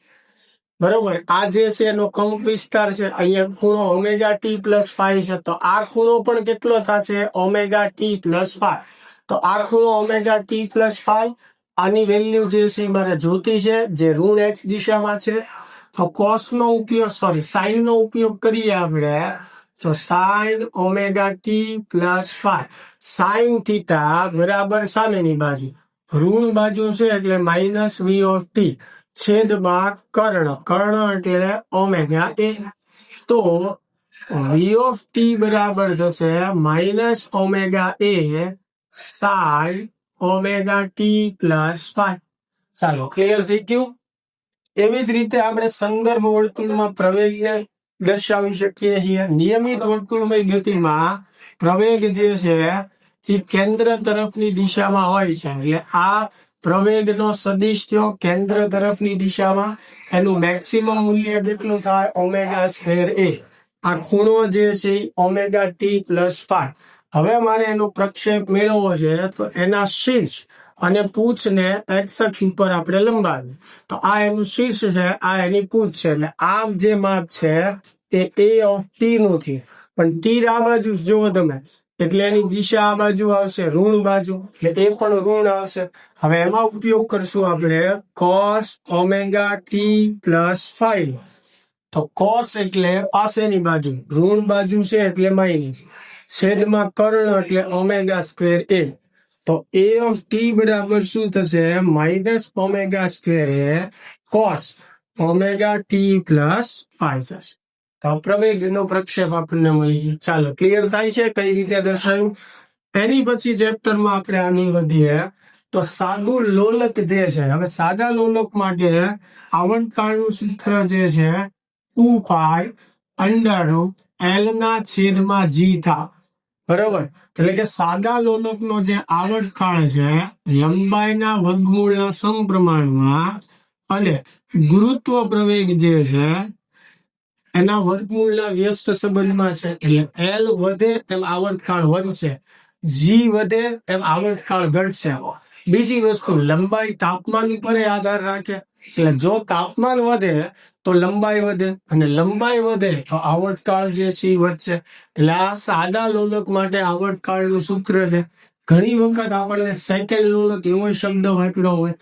S1: બરોબર. આ જે છે એનો કંપ વિસ્તાર છે, અહીંયા ખૂણો ઓમેગા ટી પ્લસ 5 છે, તો આ ખૂણો પણ કેટલો થશે? Omega t plus 5. તો આ ખૂણો ઓમેગા ટી પ્લસ 5, આની વેલ્યુ જે છે એ મારે જોતી છે, જે ઋણ એક્સ દિશામાં છે. તો કોસ નો ઉપયોગ, સાઇન નો ઉપયોગ કરીએ આપણે, તો sine omega t plus 5, sine theta બરાબર સામેની બાજુ, ઋણ બાજુ છે એટલે માઇનસ વી ઓફ ટી છેદમાં કર્ણ એટલે ઓમેગા એ. તો વી ઓફ ટી બરાબર થશે માઇનસ ઓમેગા એ સાઇન ઓમેગા ટી પ્લસ 5. ચાલો, ક્લિયર થઈ ગયું. એવી જ રીતે આપણે સંદર્ભ વર્તુળમાં પ્રવેગને દર્શાવી શકીએ છીએ. નિયમિત વર્તુળમય ગતિમાં પ્રવેગ જે છે એ કેન્દ્ર તરફની દિશામાં હોય છે, એટલે આ પ્રવેગનો સદિશ થયો કેન્દ્ર તરફની દિશામાં. એનું મેક્સિમમ મૂલ્ય કેટલું થાય? ઓમેગા સ્ક્વેર એ. આ ખૂણો જે છે ઓમેગા ટી પ્લસ 5. હવે મારે એનો પ્રક્ષેપ મેળવવો છે, તો એના શીર્ષ અને પૂછને એક્સ અક્ષ ઉપર આપણે લંબાવીએ. તો આ એનું શીર્ષ છે, આ એની પૂછ છે, એટલે આ જે માપ છે એ એ ઓફ ટી નું થયું. પણ તીર આ બાજુ જુઓ તમે, એટલે એની દિશા આ બાજુ આવશે, ઋણ બાજુ, એટલે એ પણ ઋણ આવશે. હવે એમાં ઉપયોગ કરશું આપણે કોસ ઓમેગા ટી પ્લસ 5. તો કોસ એટલે પાસેની બાજુ, ઋણ બાજુ છે એટલે માઇનસ, છેદમાં કર્ણ એટલે ઓમેગા સ્ક્વેર એ. તો એ ઓફ ટી બરાબર શું થશે? માઇનસ ઓમેગા સ્ક્વેર એ કોસ ઓમેગા ટી પ્લસ 5 થશે. તો પ્રવેગનો પ્રક્ષેપ આપણને મળી ગયો. ચાલો, ક્લિયર થાય છે કઈ રીતે દર્શાવ્યું? એની પછી ચેપ્ટરમાં આપણે આગળ વધીએ તો સાદું લોલક જે છે. હવે સાદા લોલક માટે આવર્તકાળનું સૂત્ર જે છે 2 pi √L ના છેદમાં g થા. બરોબર. એટલે કે સાદા લોલકનો જે આવર્તકાળ છે લંબાઈના વર્ગમૂળના સમપ્રમાણમાં અને ગુરુત્વ પ્રવેગ જે છે એના વર્ગમૂળના વ્યસ્ત સંબંધમાં છે. એટલે L વધે એમ આવર્તકાળ વધશે, G વધે એમ આવર્તકાળ ઘટશે. બીજી વસ્તુ, લંબાઈ તાપમાન ઉપર આધાર રાખે, એટલે જો તાપમાન વધે તો લંબાઈ વધે, અને લંબાઈ વધે તો આવર્તકાળ જે છે એ વધશે. એટલે આ સાદા લોલક માટે આવર્તકાળનું સૂત્ર છે. ઘણી વખત આપણને સેકન્ડ લોલક એવો શબ્દ વાપર્યો હોય.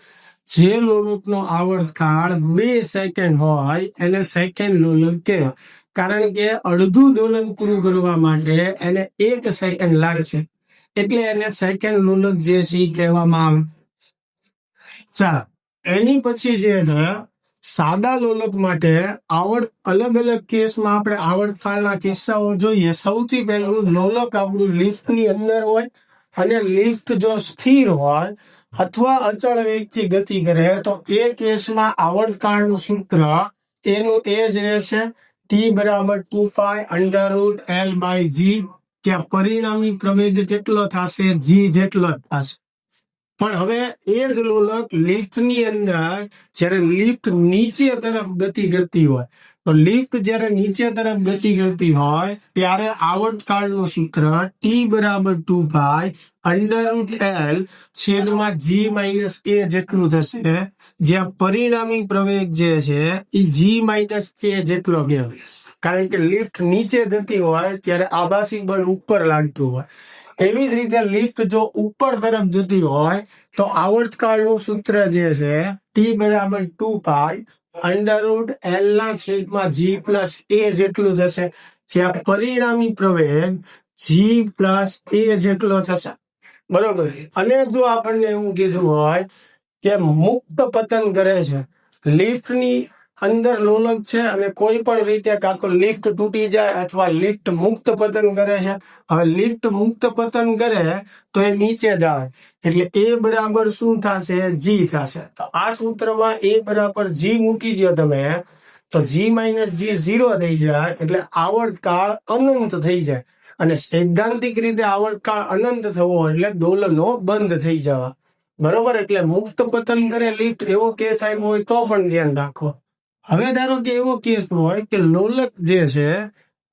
S1: જે લોલકનો આવર્તકાળ 2 સેકન્ડ હોય એને સેકન્ડ લોલક કહેવાય, કારણ કે અડધું દોલન પૂરું કરવા માટે એને 1 સેકન્ડ લાગશે, એટલે એને સેકન્ડ લોલક જે છે એ કહેવામાં આવે. ચાલો, એની પછી જે છે સાદા લોલક માટે અલગ અલગ કેસમાં આપણે આવર્તકાળના કિસ્સાઓ જોઈએ. સૌથી પહેલું, લોલક આપણું લિફ્ટની અંદર હોય અને લિફ્ટ જો સ્થિર હોય અથવા અચળ વેગથી ગતિ કરે તો એ કેસમાં આવર્તકાળનું સૂત્ર એનું એ જ રહેશે, ટી બરાબર 2 pi √L/g. ત્યાં પરિણામી પ્રવેગ કેટલો થશે? g જેટલો જ થશે. પણ હવે એ જ લોલક લિફ્ટની અંદર જ્યારે લિફ્ટ નીચે તરફ ગતિ કરતી હોય, તો લિફ્ટ જ્યારે નીચે તરફ ગતિ કરતી હોય ત્યારે આવર્તકાળનું સૂત્ર ટી બરાબર 2 pi √L છેદમાં g - a જેટલું થશે, જ્યાં પરિણામી પ્રવેગ જે છે એ g - a જેટલો કહેવાય. કારણ કે લિફ્ટ નીચે જતી હોય ત્યારે આભાસી બળ ઉપર લાગતું હોય. એવી જ રીતે લિફ્ટ જો ઉપર તરફ જતી હોય તો આવર્તકાળનું સૂત્ર જે છે ટી બરાબર 2 pi √L ના છેદમાં g + a જેટલું થશે, જ્યાં પરિણામી પ્રવેગ g + a જેટલો થશે. બરોબર. અને જો આપણને એવું કીધું હોય કે મુક્ત પતન કરે છે, લિફ્ટની અંદર લોલક છે અને કોઈ પણ રીતે કાં તો લિફ્ટ તૂટી જાય અથવા લિફ્ટ મુક્ત પતન કરે છે. હવે લિફ્ટ મુક્ત પતન કરે તો એ નીચે જાય, એટલે એ બરાબર શું થશે? g થશે. તો આ સૂત્રમાં એ બરાબર g મૂકી દો તમે, તો g - g 0 થઈ જાય, એટલે આવર્તકાળ અનંત થઈ જાય. અને સૈદ્ધાંતિક રીતે આવર્તકાળ અનંત થવો એટલે દોલનો બંધ થઈ જવા. બરોબર. એટલે મુક્ત પતન કરે લિફ્ટ એવો કેસ આવ્યો હોય તો પણ ધ્યાન રાખો. હવે ધારો કે એવો કેસ હોય કે લોલક જે છે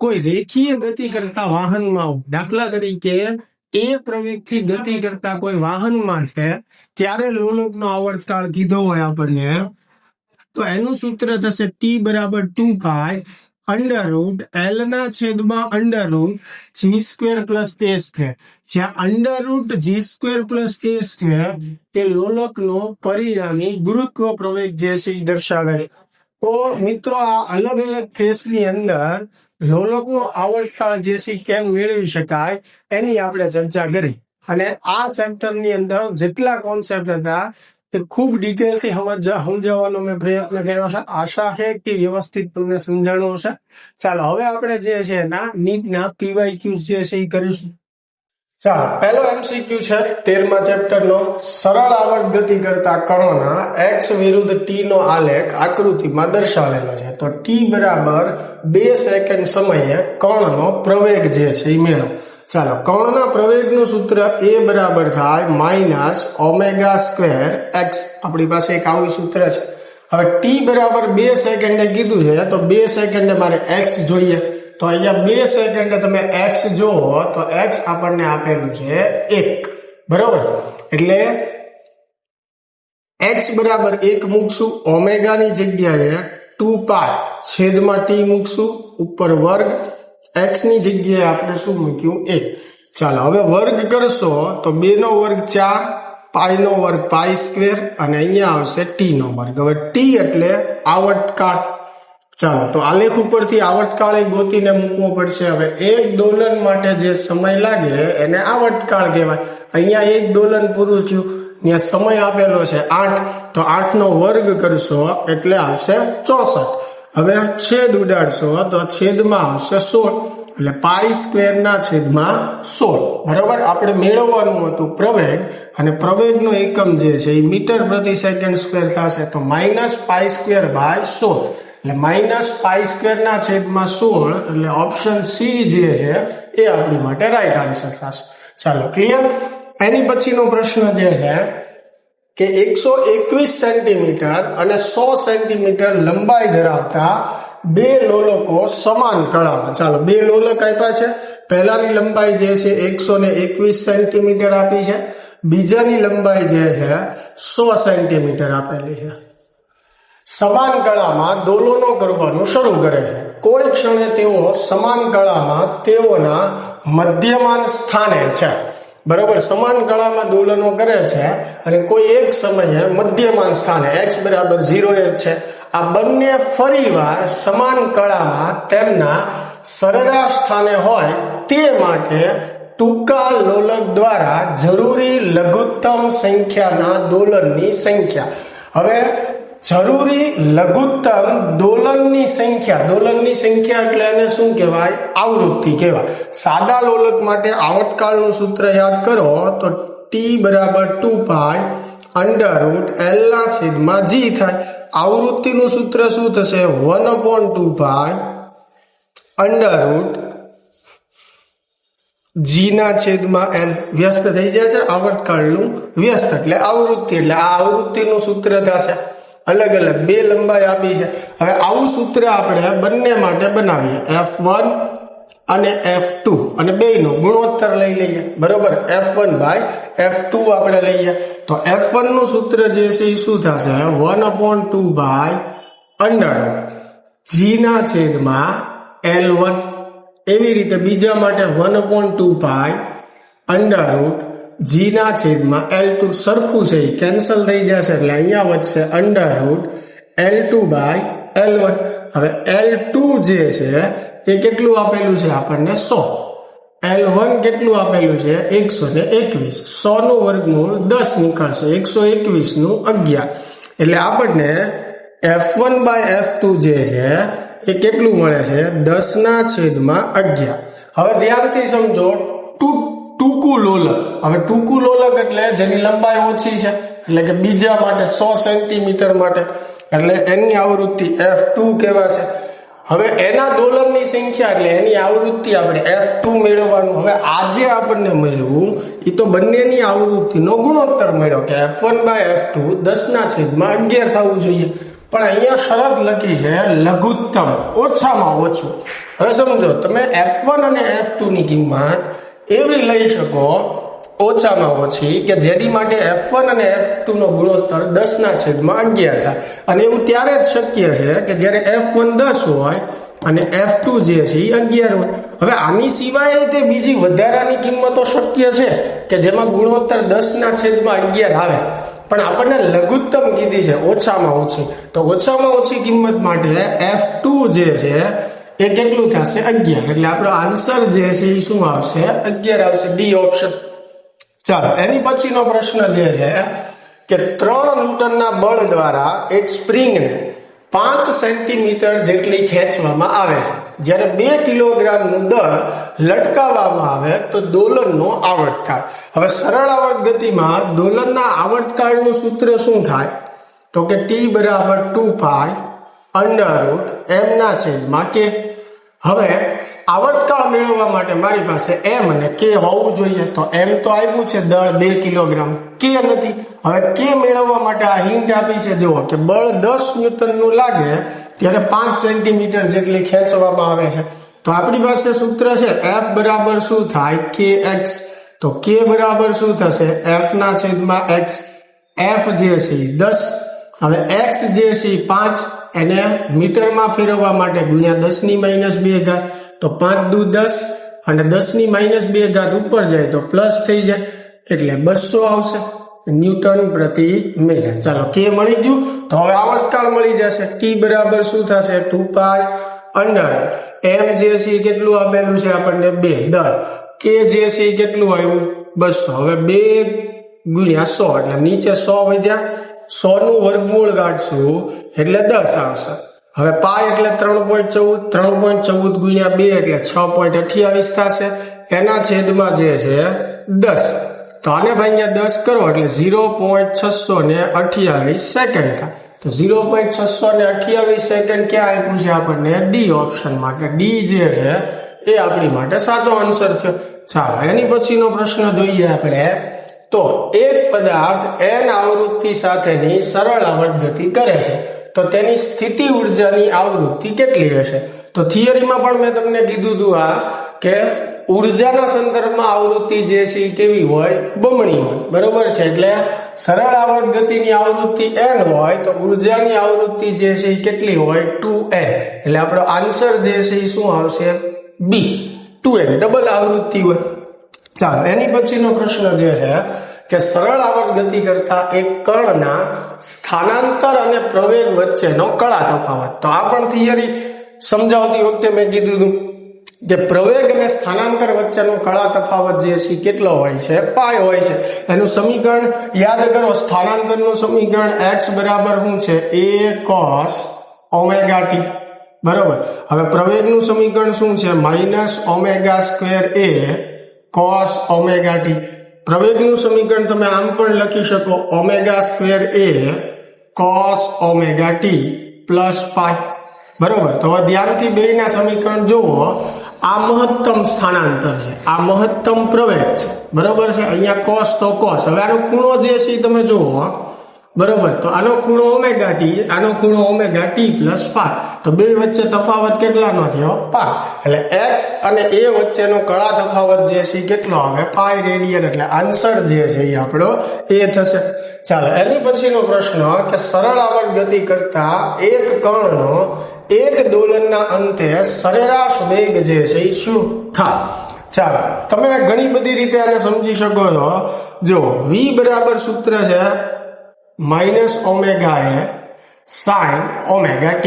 S1: કોઈ રેખીય ગતિ કરતા વાહનમાં હોય, દાખલા તરીકે એ પ્રવેગથી ગતિ કરતા કોઈ વાહનમાં છે, ત્યારે લોલકનો આવર્તકાળ કીધો હોય આપણને તો એનું સૂત્ર થશે ટી બરાબર 2 અંડર રૂટ એલ ના છેદમાં under route G square plus એ સ્ક્વેર, જ્યાં under route G square plus એ સ્ક્વેર એ લોલકનો પરિણામી ગુરુત્વ પ્રવેગ જે છે એ દર્શાવે. તો મિત્રો આ અલગ અલગ કેસની અંદર લોલકનો આવર્તકાળ જે છે કેમ મેળવી શકાય એની આપણે ચર્ચા કરી. અને આ ચેપ્ટરની અંદર જેટલા કોન્સેપ્ટ હતા તે ખૂબ ડિટેલથી સમજાવવાનો મેં પ્રયત્ન કર્યો છે. આશા છે કે વ્યવસ્થિત તમને સમજાણું હશે. ચાલો હવે આપણે જે છે એના નીટના PYQ જે છે એ કરીશું. ચાલો પહેલો MCQ છે 13મા ચેપ્ટરનો. સરળ આવર્ત ગતિ કરતા કણોના x વિરુદ્ધ t નો આલેખ આકૃતિમાં દર્શાવેલો છે. તો t બરાબર 2 સેકન્ડ સમયે કણનો પ્રવેગ જે છે એ મેળવો. ચાલો કણના પ્રવેગનું સૂત્ર a બરાબર થાય -ω² x. આપણી પાસે એક આવું સૂત્ર છે. હવે t બરાબર 2 સેકન્ડે કીધું છે તો 2 સેકન્ડે મારે x જોઈએ. તો અહીંયા 2 સેકન્ડે તમે x જોવો તો x આપણને આપેલું છે 1, બરોબર. એટલે x બરાબર 1 મૂકશું, ઓમેગાની જગ્યાએ 2π છેદમાં t મૂકશું, ઉપર વર્ગ, x ની જગ્યાએ આપણે શું મૂક્યું 1. ચાલો હવે વર્ગ કરશો તો 2 નો વર્ગ 4, પાઈ નો વર્ગ π² અને અહીંયા આવશે t નો વર્ગ. હવે t એટલે આવર્તકાળ. ચાલો તો આલેખ ઉપરથી આવર્તકાળ ગોતીને મૂકવો પડશે. હવે એક દોલન માટે જે સમય લાગે એને આવર્તકાળ કહેવાય. અહીંયા એક દોલન પૂરું થયું, ત્યાં સમય આપેલો છે 8, તો 8 નો વર્ગ કરશો એટલે આવશે 64. હવે છેદ ઉડાડશો તો છેદમાં આવશે 16, એટલે π² ના છેદમાં 16, બરોબર. આપણે મેળવવાનું હતું પ્રવેગ, અને પ્રવેગનો એકમ જે છે એ મીટર પ્રતિ સેકન્ડ સ્ક્વેર થશે. તો -π²/16, એટલે -π² ના છેદમાં 16, એટલે ઓપ્શન સી જે છે એ આપણી માટે રાઈટ આન્સર થશે. ચાલો ક્લિયર. એની પછીનો પ્રશ્ન જે છે કે 121 સેન્ટીમીટર અને 100 સેન્ટીમીટર લંબાઈ ધરાવતા બે લોલકો સમાન કળામાં. ચાલો બે લોલક આપ્યા છે. પહેલાની લંબાઈ જે છે 121 સેન્ટીમીટર આપી છે, બીજાની લંબાઈ જે છે 100 સેન્ટીમીટર આપેલી છે. સમાન કળામાં દોલનો કરવાનું શરૂ કરે છે. કોઈ ક્ષણે તેઓ સમાન કળામાં તેઓના મધ્યમાન સ્થાને છે, બરોબર. સમાન કળામાં દોલનો કરે છે અને કોઈ એક સમયે મધ્યમાન સ્થાને x બરાબર 0 છે. આ બંને ફરીવાર સમાન કળામાં તેમના સરેરાશ સ્થાને હોય તે માટે ટૂંકા લોલક દ્વારા જરૂરી લઘુત્તમ સંખ્યાના દોલનની સંખ્યા. હવે જરૂરી લઘુત્તમ દોલનની સંખ્યા એટલે એને શું કહેવાય? આવૃત્તિ કહેવાય. સાદા લોલક માટે આવર્તકાળનું સૂત્ર યાદ કરો તો t બરાબર 2π √L/g થાય. આવૃત્તિનું સૂત્ર શું થશે? 1/2π √g/L. વ્યસ્ત થઈ જશે આવર્તકાળનું વ્યસ્ત, એટલે આવૃત્તિ, એટલે આ આવૃત્તિનું સૂત્ર થશે. અલગ અલગ બે લંબાઈ આપી છે. હવે આવું સૂત્ર આપણે બંને માટે બનાવીએ, f1 અને f2, અને બેયનો ગુણોત્તર લઈ લઈએ, બરોબર. f1/f2 આપણે લઈએ તો f1 નું સૂત્ર જે છે એ શું થશે? 1/2π √g/L1. એવી રીતે બીજા માટે 1/2π √g/L2. સરખું છે, કેન્સલ થઈ જશે, એટલે અહીંયા વધશે √L2/L1. હવે L2 જે છે એ કેટલું આપેલું છે આપણને? 100. L1 કેટલું આપેલું છે? 121. 100 નું વર્ગમૂળ 10 નીકળશે, 121 નું 11. એટલે આપણને f1/f2 જે છે એ કેટલું મળે છે? 10/11. હવે ધ્યાનથી સમજો, ટૂંકું લોલક. હવે ટૂંકું લોલક એટલે જેની લંબાઈ ઓછી છે, એટલે કે બીજા માટે 100 સેન્ટીમીટર માટે, એટલે એની આવૃત્તિ f2 કહેવાશે. હવે એના દોલનની સંખ્યા એટલે એની આવૃત્તિ આપણે f2 મેળવવાનું. હવે આજે આપણને મળ્યું એ તો બંનેની આવૃત્તિનો ગુણોત્તર મળ્યો કે f1/f2 10/11 થવું જોઈએ. પણ અહીંયા શરત લખી છે લઘુત્તમ, ઓછામાં ઓછું. હવે સમજો, તમે f1 અને f2 ની કિંમત એવી લઈ શકો ઓછામાં ઓછી કે જેની માટે F1 અને F2 નો ગુણોત્તર 10/11 થાય અને એવું ત્યારે જ શક્ય છે કે જ્યારે F1 10 હોય અને F2 જે છે એ 11 હોય. હવે આની સિવાય તે બીજી વધારાની કિંમતો શક્ય છે કે જેમાં ગુણોત્તર 10/11 આવે, પણ આપણને લઘુત્તમ કીધી છે ઓછામાં ઓછી. તો ઓછામાં ઓછી કિંમત માટે F2 જે છે એ કેટલું થશે? 11. એટલે આપણો આન્સર જે છે એ શું આવશે? 11 આવશે, ડી ઓપ્શન. ચાલો એની પછીનો પ્રશ્ન જે છે કે 3 ન્યૂટનના બળ દ્વારા એક સ્પ્રિંગને 5 સેન્ટીમીટર જેટલી ખેંચવામાં આવે છે. જ્યારે 2 કિલોગ્રામનું દળ લટકાવવામાં આવે તો દોલનનો આવર્તકાળ. હવે સરળ આવર્ત ગતિમાં દોલનના આવર્તકાળનું સૂત્ર શું થાય? તો કે T બરાબર 2π √m/k. હવે આવર્તકાળ મેળવવા માટે મારી પાસે m અને k હોવું જોઈએ. તો m તો આવ્યું છે દળ 2 કિલોગ્રામ, k નથી. હવે k મેળવવા માટે આ હિન્ટ આપી છે, જુઓ કે બળ 10 ન્યૂટનનું લાગે ત્યારે 5 સેન્ટીમીટર જેટલી ખેંચવામાં આવે છે. તો આપણી પાસે સૂત્ર છે F બરાબર શું થાય? kx. તો k બરાબર શું થશે? F/x. F જે છે 10, હવે x જે છે 5, એને મીટરમાં ફેરવવા માટે ગુણ્યા 10⁻². તો 5 દુ 10 અને 10⁻² ઉપર જાય તો પ્લસ થઈ જાય એટલે 200 આવશે ન્યૂટન પ્રતિ મીટર. ચાલો કે મળી ગયું. તો હવે આવર્તકાળ મળી જશે. T બરાબર શું થશે? 2π √m જે છે કેટલું આપેલું છે આપણને? 2. દળ k જે છે કેટલું આવ્યું? 200. હવે 2 ગુણ્યા 100 એટલે નીચે 100 વધ્યા, 100 નું વર્ગમૂળ કાઢશું એટલે 10 આવશે. હવે પાય એટલે 3.14, 3.14 ગુણ્યા 2 એટલે 6.28 થશે. એના છેદમાં જે છે 10. તો આને ભાગ્યા 10 કરો એટલે 0.628 સેકન્ડ થાય. તો 0.628 સેકન્ડ ક્યાં આપ્યું છે આપણને? ડી ઓપ્શન માટે. ડી જે છે એ આપણી માટે સાચો આન્સર થયો. ચાલો એની પછીનો પ્રશ્ન જોઈએ આપણે. તો એક પદાર્થ n આવૃત્તિ સાથેની સરળ આવર્ત ગતિ કરે છે તો તેની સ્થિતિ ઉર્જાની આવૃત્તિ કેટલી હશે? તો થિયરીમાં પણ મેં તમને કીધું હતું આ કે ઉર્જાના સંદર્ભમાં આવૃત્તિ જે છે કેવી હોય? બમણી હોય, બરોબર છે. એટલે સરળ આવર્ત ગતિની આવૃત્તિ n હોય તો ઉર્જાની આવૃત્તિ જે છે એ કેટલી હોય? 2n. એટલે આપણો આન્સર જે છે એ શું આવશે? બી, 2n. ડબલ આવૃત્તિ હોય. ચાલો એની પછીનો પ્રશ્ન જે છે કે સરળ આવર્ત ગતિ કરતા એક કણના સ્થાનાંતર અને પ્રવેગ વચ્ચેનો કળા તફાવત. તો આ પણ થિયરી સમજાવતી વખતે મેં કીધું હતું કે પ્રવેગ અને સ્થાનાંતર વચ્ચેનો કળા તફાવત જે છે કેટલો હોય છે? પાય હોય છે. એનું સમીકરણ યાદ કરો. સ્થાનાંતરનું સમીકરણ x બરાબર શું છે? a cos ωt. બરોબર. હવે પ્રવેગનું સમીકરણ શું છે? -ω²a cos ωt. પ્રવેગનું સમીકરણ તમે આમ પણ લખી શકો ω² a cos ωt પ્લસ પાય. બરોબર. તો હવે ધ્યાનથી બેયના સમીકરણ જુઓ. આ મહત્તમ સ્થાનાંતર છે, આ મહત્તમ પ્રવેગ છે, બરોબર છે. અહીંયા cos તો cos. હવે આનો ખૂણો જે છે તમે જુઓ, બરોબર. તો આનો ખૂણો ωt, આનો ખૂણો ωt પ્લસ પાય. તો બે વચ્ચે તફાવત કેટલાનો થયો? પાય. એટલે x અને a વચ્ચેનો કળા તફાવત જે છે કેટલો આવે? પાય રેડિયન. એટલે આન્સર જે છે એ આપણો એ થશે. ચાલો એની પછીનો પ્રશ્ન કે સરળ આવર્ત ગતિ કરતા એક કણનો એક દોલનના અંતે સરેરાશ વેગ જે છે એ શું થાય? ચાલો તમે ઘણી બધી રીતે આને સમજી શકો છો. જો v બરાબર સૂત્ર છે -ω sin ωt.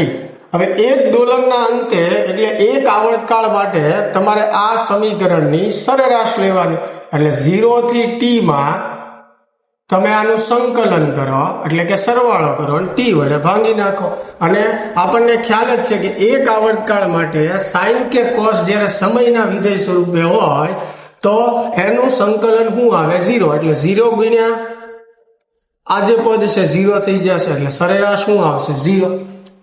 S1: હવે એક દોલનના અંતે એટલે એક આવર્તકાળ માટે તમારે આ સમીકરણની સરેરાશ લેવાની. એટલે 0 થી t માં તમે આનું સંકલન કરો એટલે કે સરવાળો કરો, t વડે ભાંગી નાખો. અને આપણને ખ્યાલ જ છે કે એક આવર્તકાળ માટે સાઇન કે કોસ જ્યારે સમયના વિધેય સ્વરૂપે હોય તો એનું સંકલન શું આવે? 0. એટલે 0 ગુણ્યા આ જે પદ છે 0 થઈ જશે એટલે સરેરાશ શું આવશે? 0.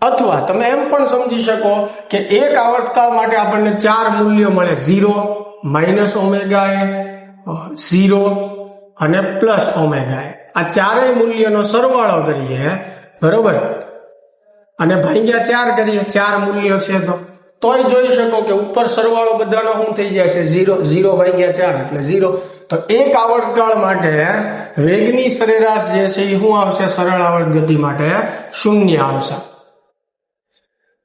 S1: અથવા તમે એમ પણ સમજી શકો કે એક આવર્તકાળ માટે આપણને 4 મૂલ્યો મળે: 0, -ω, 0 અને +ω. આ ચારેય મૂલ્યનો સરવાળો કરીએ, બરોબર, અને ભાગ્યા 4 કરીએ. 4 મૂલ્યો છે તોય જોઈ શકો કે ઉપર સરવાળો બધાનો શું થઈ જશે? 0. 0 ભાગ્યા 4 એટલે 0. તો તો એક આવર્તકાળ માટે વેગની સરેરાશ જે છે એ શું આવશે? સરળ આવર્ત ગતિ માટે 0 આવશે.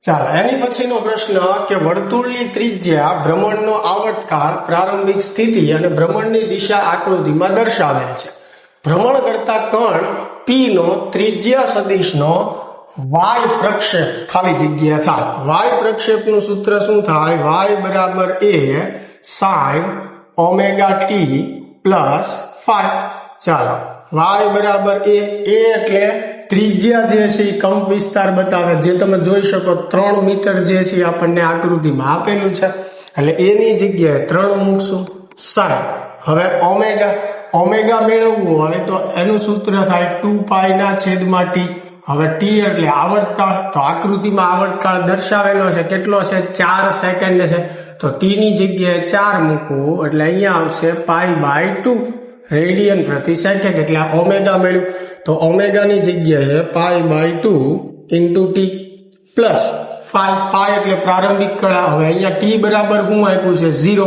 S1: ચાલો એની પછીનો પ્રશ્ન કે વર્તુળની ત્રિજ્યા, ભ્રમણનો આવર્તકાળ, પ્રારંભિક સ્થિતિ અને ભ્રમણની દિશા આકૃતિમાં દર્શાવે છે. ભ્રમણ કરતા કણ P નો ત્રિજ્યા સદિશનો y પ્રક્ષેપ ખાલી જગ્યા થાય. y પ્રક્ષેપનું સૂત્ર શું થાય? y બરાબર a sin omega t plus phi. ચાલો y બરાબર a એટલે ત્રિજ્યા જે છે એ કંપ વિસ્તાર બતાવે, જે તમે જોઈ શકો 3 મીટર જે છે આપણને આકૃતિમાં આપેલું છે, એટલે a ની જગ્યાએ 3 મૂકશું. sin હવે ઓમેગા મેળવવું હોય તો એનું સૂત્ર થાય 2 ના છેદમાં t. હવે t એટલે આવર્તકાળ, તો આકૃતિમાં આવર્તકાળ દર્શાવેલો છે, કેટલો છે? 4 સેકન્ડ છે, તો t ની જગ્યાએ 4 મૂકવું એટલે અહીંયા આવશે π/2 રેડિયન પ્રતિ સેકન્ડ. એટલે ઓમેગા મેળવ્યું તો ઓમેગાની જગ્યાએ π/2 ઇન્ટુ t પ્લસ phi એટલે પ્રારંભિક કળા. હવે અહીંયા t બરાબર શું આપ્યું છે? 0.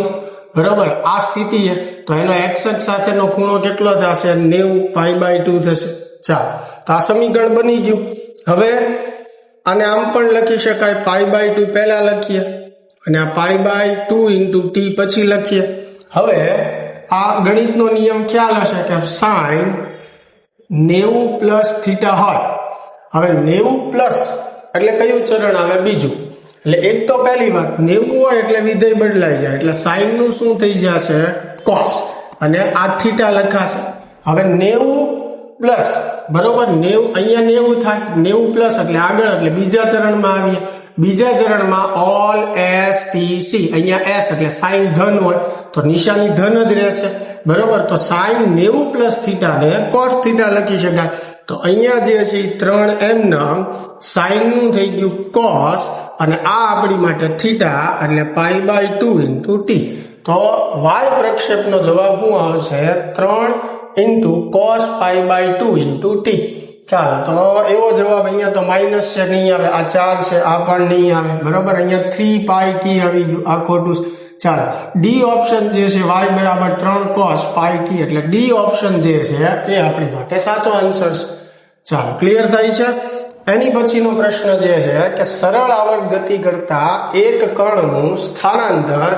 S1: બરાબર, આ સ્થિતિ છે તો એનો x અક્ષ સાથેનો ખૂણો કેટલો થશે? 90 π/2 થશે. ચાલો તો આ સમીકરણ બની ગયું. હવે આને આમ પણ લખી શકાય, π/2 પહેલા લખીએ અને આ π/2 ઇન્ટુ t પછી લખીએ. હવે આ ગણિતનો નિયમ ખ્યાલ હશે કે sin 90 પ્લસ થીટા હોય. હવે 90 પ્લસ એટલે કયું ચરણ આવે? બીજું. એટલે એક તો પહેલી વાત 90 હોય એટલે વિધેય બદલાઈ જાય, એટલે sin નું શું થઈ જશે? cos, અને આ થીટા લખાશે. હવે 90 પ્લસ બરોબર 90 અહીંયા 90 થાય, 90 પ્લસ એટલે આગળ, એટલે બીજા ચરણમાં આવીએ. બીજા ચરણમાં ઓલ s t c, અહીંયા s એટલે સાઇન ધન હોય તો નિશાની ધન જ રહેશે. બરોબર, તો સાઇન 90 પ્લસ થીટા ને કોસ થીટા લખી શકાય. તો અહીંયા જે છે 3m ના સાઇન નું થઈ ગયું કોસ, અને આ આપણી માટે થીટા એટલે π/2 ઇન્ટુ t. તો y પ્રક્ષેપનો જવાબ શું આવશે? 3 ઇન્ટુ cos π/2 ઇન્ટુ t. ચાલો તો એવો જવાબ, અહીંયા તો માઇનસ છે, નહીં આવે. આ 4 છે, આ પણ નહીં આવે. બરોબર, અહીંયા 3πt આવી ગયું, આ ખોટું. ચાલો ડી ઓપ્શન જે છે y બરાબર 3 cos πt, એટલે ડી ઓપ્શન જે છે એ આપણી માટે સાચો આન્સર છે. ચાલો ક્લિયર થાય છે. એની પછીનો પ્રશ્ન જે છે કે સરળ આવર્ત ગતિ કરતા એક કણનું સ્થાનાંતર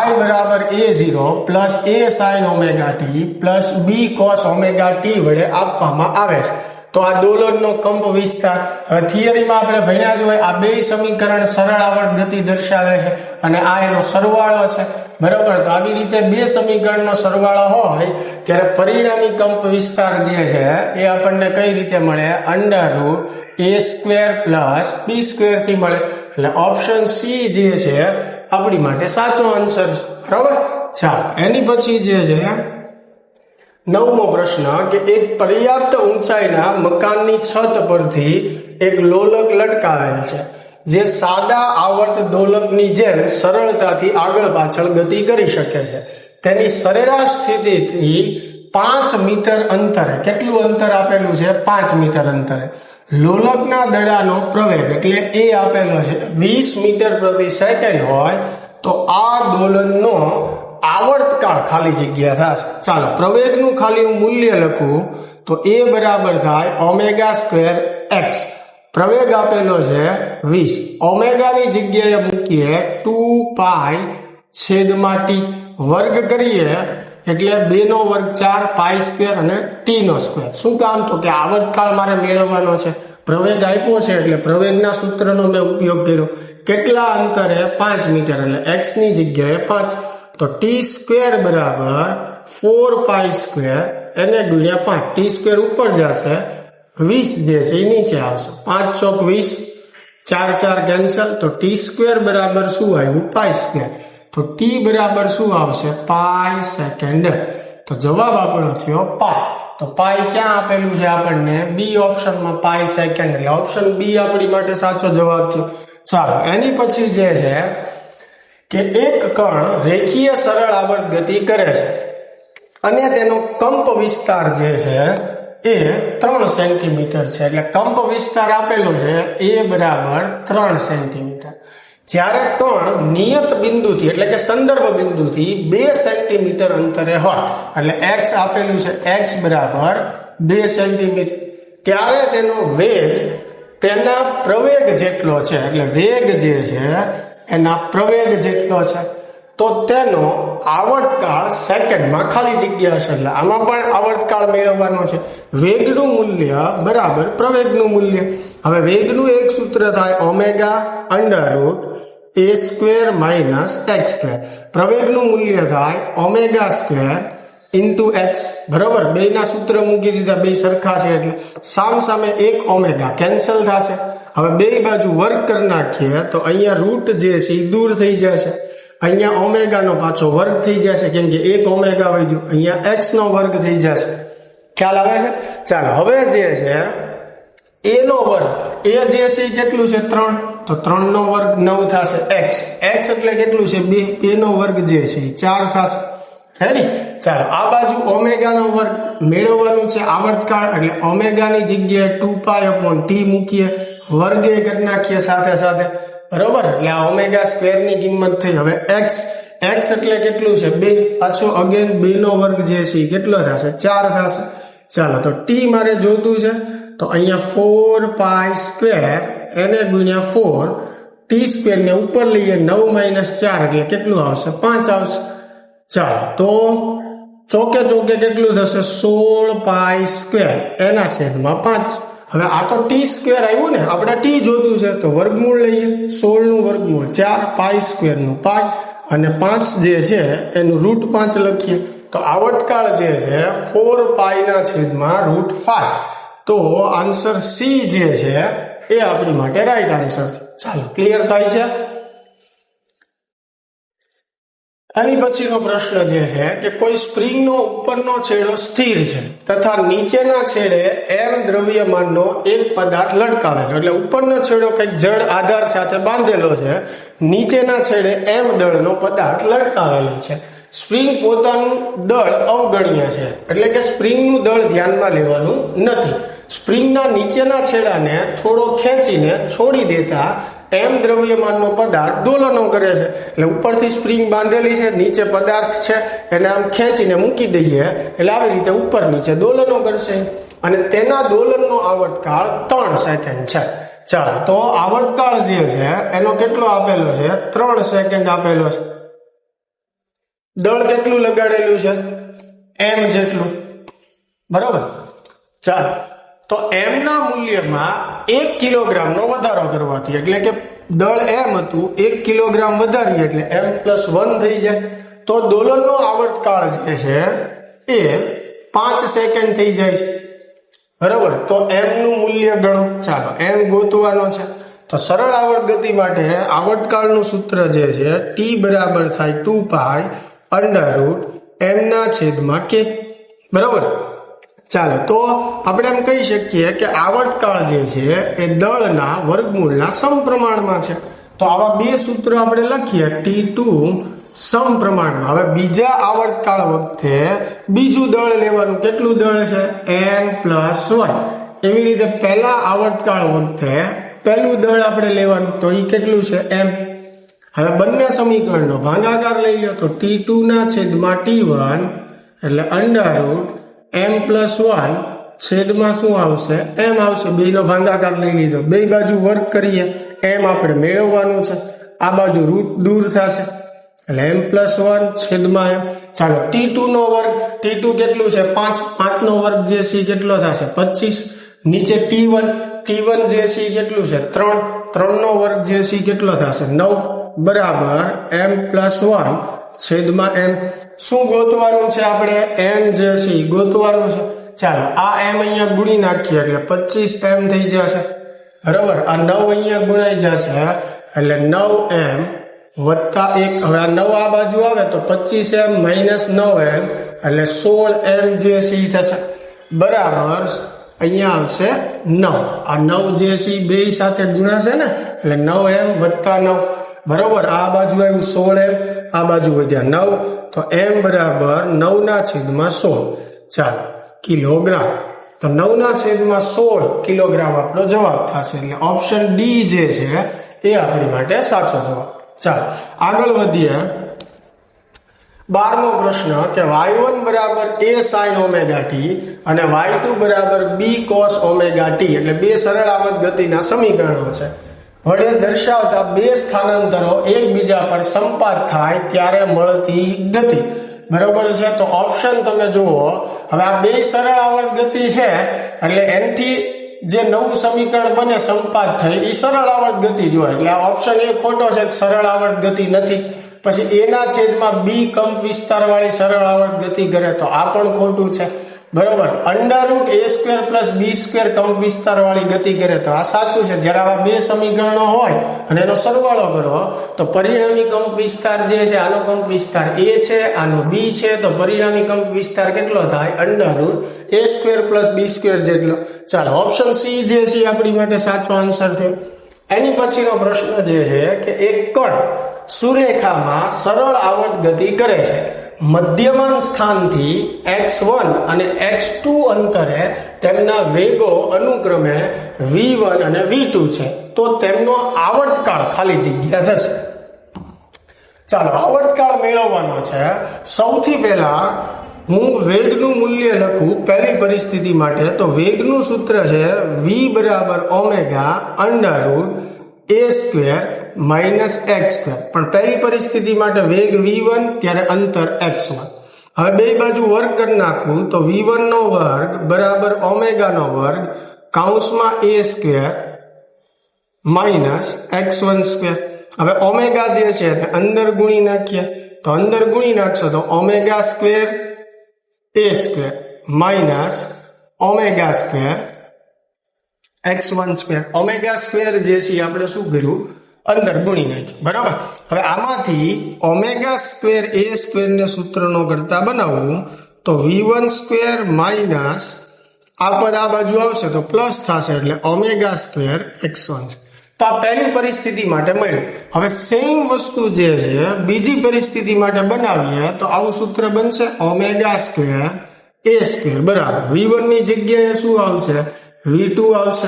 S1: y બરાબર a0 plus a sin omega t plus b cos omega t વડે આપવામાં આવે છે. તો આ દોલનનો કંપ વિસ્તાર, થિયરીમાં આપણે ભણ્યા જ હોય, આ બે સમીકરણ સરળ આવર્ત ગતિ દર્શાવે છે અને આ એનો સરવાળો છે. બરાબર, તો આવી રીતે બે સમીકરણનો સરવાળો હોય ત્યારે પરિણામી કંપ વિસ્તાર જે છે એ આપણને કઈ રીતે મળે? √a² પ્લસ b² થી મળે. એટલે ઓપ્શન સી જે છે આપણી માટે સાચો આન્સર છે. બરાબર, ચાલો એની પછી જે છે 9મો પ્રશ્ન કે એક પર્યાપ્ત ઊંચાઈના મકાનની છત પરથી એક લોલક લટકાવેલ છે, જે સાદા આવર્ત દોલકની જેમ સરળતાથી આગળ પાછળ ગતિ કરી શકે છે. તેની સરેરાશ સ્થિતિથી 5 મીટર અંતરે, કેટલું અંતર આપેલું છે? 5 મીટર અંતરે લોલકના દડાનો પ્રવેગ એટલે એ આપેલો છે 20 મીટર પ્રતિ સેકન્ડ હોય તો આ દોલનનો આવર્તકાળ ખાલી જગ્યા થશે. ચાલો પ્રવેગનું ખાલી હું મૂલ્ય લખું તો એ બરાબર થાય ω² x. પ્રવેગ આપેલો છે 20, ઓમેગાની જગ્યાએ મૂકીએ 2π/t, વર્ગ કરીએ એટલે 2 નો વર્ગ 4, π² અને t નો સ્ક્વેર. શું કામ? તો કે આવર્તકાળ મારે મેળવવાનો છે. પ્રવેગ આપ્યો છે એટલે પ્રવેગના સૂત્રનો મેં ઉપયોગ કર્યો. કેટલા અંતરે? 5 મીટર, એટલે x ની જગ્યાએ 5. તો t² બરાબર 4π² એને ગુણ્યા 5, t² ઉપર જશે, 20 જે છે એ નીચે આવશે. 5 ચોક 20, 4 4 કેન્સલ, તો t² બરાબર શું આવ્યું? π². તો t બરાબર શું આવશે? પાઈ સેકન્ડ. તો જવાબ આપણો થયો પાઈ. તો પાઈ ક્યાં આપેલું છે આપણને? બી ઓપ્શનમાં પાઈ સેકન્ડ, એટલે ઓપ્શન બી આપણી માટે સાચો જવાબ થયો. ચાલો એની પછી જે છે કે એક કણ રેખીય સરળ આવર્ત ગતિ કરે છે અને તેનો કંપ વિસ્તાર જે છે એ 3 સેન્ટીમીટર છે. એટલે કંપ વિસ્તાર આપેલો છે એ બરાબર 3 સેન્ટીમીટર. જ્યારે કણ નિયત બિંદુથી એટલે કે સંદર્ભ બિંદુથી 2 સેન્ટીમીટર અંતરે હોય, એટલે x આપેલું છે x બરાબર 2 સેન્ટીમીટર, ત્યારે તેનો વેગ તેના પ્રવેગ જેટલો છે, એટલે વેગ જે છે એના પ્રવેગ જેટલો છે, તો તેનો આવર્તકાળ સેકન્ડમાં ખાલી જગ્યા હશે, એટલે આમાં પણ આવર્તકાળ મેળવવાનો છે. વેગનું મૂલ્ય બરાબર પ્રવેગનું મૂલ્ય. હવે વેગનું એક સૂત્ર થાય omega under root a square minus x square. પ્રવેગનું મૂલ્ય થાય ઓમેગા સ્ક્વેર ઇન્ટુ x. બરોબર, બે ના સૂત્ર મૂકી દીધા, બે સરખા છે એટલે સામ સામે એક ઓમેગા કેન્સલ થશે. હવે બે બાજુ વર્ગ કરી નાખીએ તો અહીંયા રૂટ જે છે એ દૂર થઈ જશે, અહીંયા ઓમેગા નો પાછો વર્ગ થઈ જશે, કેમ કે એક ઓમેગા વધ્યું, અહીંયા x નો વર્ગ થઈ જશે. ખ્યાલ આવે છે? ચાલો હવે જે છે a નો વર્ગ, a જે છે કેટલું છે 3, તો 3 નો વર્ગ 9 થશે. x એટલે કેટલું છે 2, a નો વર્ગ જે છે 4 થશે. રેડી? ચાલો આ બાજુ ઓમેગા નો વર્ગ મેળવવાનું છે આવર્તકાળ, એટલે ઓમેગા ની જગ્યાએ 2π/t મૂકીએ, વર્ગે કરી નાખીએ સાથે સાથે. બરોબર, એટલે આ ઓમેગા સ્ક્વેર ની કિંમત થઈ. હવે x એટલે કેટલું છે 2, પાછો અગેન 2 નો વર્ગ જે છે કેટલો થશે 4 થશે. ચાલો તો t મારે જોતું છે, તો અહીંયા 4π² એને ગુણ્યા 4, t સ્ક્વેર ને ઉપર લઈએ 9 - 4 એટલે કેટલું આવશે 5 આવશે. ચાલો તો ચોકે ચોકે કેટલું થશે 16π² એના છેદમાં 5. હવે આ તો t સ્ક્વેર આવ્યું ને, આપણે t જોતું છે તો વર્ગમૂળ લઈએ, 16 નું વર્ગમૂળ 4, π² નું π, અને 5 જે છે એનું √5 લખીએ, તો આવર્તકાળ જે છે 4π/√5. તો આન્સર C જે છે એ આપણી માટે રાઈટ આન્સર છે. ચાલો ક્લિયર થાય છે? આની પછીનો પ્રશ્ન જે છે કે કોઈ સ્પ્રિંગનો ઉપરનો છેડો સ્થિર છે તથા નીચેના છેડે m દ્રવ્યમાનનો એક પદાર્થ લટકાવેલો, એટલે ઉપરનો છેડો કંઈક જડ આધાર સાથે બાંધેલો છે, નીચેના છેડે m દળનો પદાર્થ લટકાવેલો છે. સ્પ્રિંગ પોતાનું દળ અવગણ્ય છે, એટલે કે સ્પ્રિંગનું દળ ધ્યાનમાં લેવાનું નથી. સ્પ્રિંગના નીચેના છેડાને થોડો ખેંચીને છોડી દેતા m દ્રવ્યમાનનો પદાર્થ દોલનો કરે છે. એટલે ઉપરથી સ્પ્રિંગ બાંધેલી છે, નીચે પદાર્થ છે, એને આમ ખેંચીને મૂકી દઈએ એટલે આવી રીતે ઉપર નીચે દોલનો કરશે, અને તેના દોલનનો આવર્તકાળ 3 સેકન્ડ છે. ચાલો તો આવર્તકાળ જે છે એનો કેટલો આપેલો છે 3 સેકન્ડ આપેલો છે. દળ કેટલું લગાડેલું છે m જેટલું. બરોબર, ચાલો તો m ના મૂલ્યમાં 1 કિલોગ્રામનો વધારો કરવાથી, એટલે કે દળ m હતું 1 કિલોગ્રામ વધારીએ એટલે m+1 થઈ જાય, તો દોલનનો આવર્તકાળ જે છે એ 5 સેકન્ડ થઈ જાય છે. બરોબર, તો m નું મૂલ્ય ગણો. ચાલો m ગોતવાનો છે, તો સરળ આવર્ત ગતિ માટે આવર્તકાળનું સૂત્ર જે છે t બરાબર થાય 2π √m/k. બરોબર, ચાલો તો આપણે એમ કહી શકીએ કે આવર્તકાળ જે છે એ દળના વર્ગમૂળના સમપ્રમાણમાં છે. તો આવા બે સૂત્રો આપણે લખીએ, T2 સમપ્રમાણમાં. હવે બીજા આવર્તકાળ વખતે બીજું દળ લેવાનું, કેટલું દળ છે m+1. એવી રીતે પહેલા આવર્તકાળ વખતે પહેલું દળ આપણે લેવાનું, તો એ કેટલું છે m. હવે બંને સમીકરણનો ભાગાકાર લઈ લો, તો T2 ના છેદમાં T1 એટલે √m+1 છેદમાં શું આવશે m આવશે. બે નો ભાગાકાર લઈ લીધો, બે બાજુ વર્ગ કરીએ, m આપણે મેળવવાનું છે, આ બાજુ રૂટ દૂર થશે એટલે m+1 છેદમાં m. ચાલો T2 નો વર્ગ, T2 કેટલું છે 5, 5 નો વર્ગ જે છે કેટલો થશે 25. નીચે T1 જે છે કેટલું છે 3, 3 નો વર્ગ જે છે કેટલો થશે 9, બરાબર m+1 છેદમાં m. શું ગોતવાનું છે આપણે m જે છે ગોતવાનું છે. ચાલો આ m અહીંયા ગુણી નાખીએ એટલે 25m થઈ જશે. બરોબર, આ 9 અહીંયા ગુણાઈ જશે એટલે 9m વત્તા 1. હવે આ 9 આ બાજુ આવે તો 25m - 9m એટલે 16m જે છે થશે. બરાબર, અહીંયા આવશે 9. આ 9 જે છે બે સાથે ગુણાશે ને એટલે 9m વત્તા 9. બરોબર, આ બાજુ આવ્યું 16m, આ બાજુ વધ્યા 9, તો m બરાબર 9/16. ચાલો કિલોગ્રામ, તો 9/16 કિલોગ્રામ આપણો જવાબ થશે. એટલે ઓપ્શન ડી જે છે એ આપણી માટે સાચો જવાબ. ચાલો આગળ વધીએ. 12મો પ્રશ્ન કે y1 બરાબર a sin ઓમેગા t અને y2 બરાબર b cos ઓમેગા t એટલે બે સરળ આવર્ત ગતિના સમીકરણો છે. વડે દર્શાવતા બે સ્થાનાંતરો એકબીજા પર સંપાત થાય ત્યારે મળતી ગતિ. બરોબર છે. તો ઓપ્શન તમે જુઓ. હવે આ બે સરળ આવર્ત ગતિ છે એટલે એનથી જે નવું સમીકરણ બને સંપાત થઈ એ સરળ આવર્ત ગતિ જોઈએ. એટલે આ ઓપ્શન એ ખોટો છે, સરળ આવર્ત ગતિ નથી. પછી એના છેદમાં બી કંપ વિસ્તાર વાળી સરળ આવર્ત ગતિ કરે તો આ પણ ખોટું છે. બરોબર. √a² પ્લસ b² કંપ વિસ્તાર વાળી ગતિ કરે તો આ સાચું છે. જયારે આવા બે સમીકરણો હોય અને એનો સરવાળો કરો તો પરિણામી કંપ વિસ્તાર જે છે આનો કંપ વિસ્તાર a છે, આનો b છે, તો પરિણામી કંપ વિસ્તાર કેટલો થાય? √a² પ્લસ b² જેટલો. ચાલો ઓપ્શન સી જે છે આપણી માટે સાચો આન્સર થયો. એની પછીનો પ્રશ્ન જે છે કે એક કણ સુરેખામાં સરળ આવર્ત ગતિ કરે છે. મધ્યમાન સ્થાનથી x1 અને x2 અંતરે તેમના વેગો અનુક્રમે v1 અને v2 છે. તો તેમનો આવર્તકાળ ખાલી જગ્યા થશે. ચાલો આવર્તકાળ મેળવવાનો છે. સૌથી પહેલા હું વેગનું મૂલ્ય લખું પહેલી પરિસ્થિતિ માટે. તો વેગનું સૂત્ર છે v બરાબર ઓમેગા √a² માઇનસ x². પણ પહેલી પરિસ્થિતિ માટે વેગ v1 ત્યારે અંતર x1. હવે બે બાજુ વર્ગ કરી નાખું તો v1 નો વર્ગ બરાબર ઓમેગા નો વર્ગ કૌંસમાં a² માઇનસ x1². હવે ઓમેગા જે છે અંદર ગુણી નાખીએ તો અંદર ગુણી નાખશો તો ω² a² માઇનસ ω² x1². ω² જે છે આપણે શું કર્યું? અંદર ગુણી નાખ્યું. બરાબર. હવે આમાંથી ω² a² ને સૂત્રનો કરતા બનાવવું તો v1² માઇનસ આ પદ આ બાજુ આવશે તો પ્લસ થશે એટલે ω² x1. તો આ પહેલી પરિસ્થિતિ માટે મળ્યું. હવે સેમ વસ્તુ જે છે બીજી પરિસ્થિતિ માટે બનાવીએ તો આવું સૂત્ર બનશે ω² a² બરાબર v1 ની જગ્યાએ શું આવશે? v2 આવશે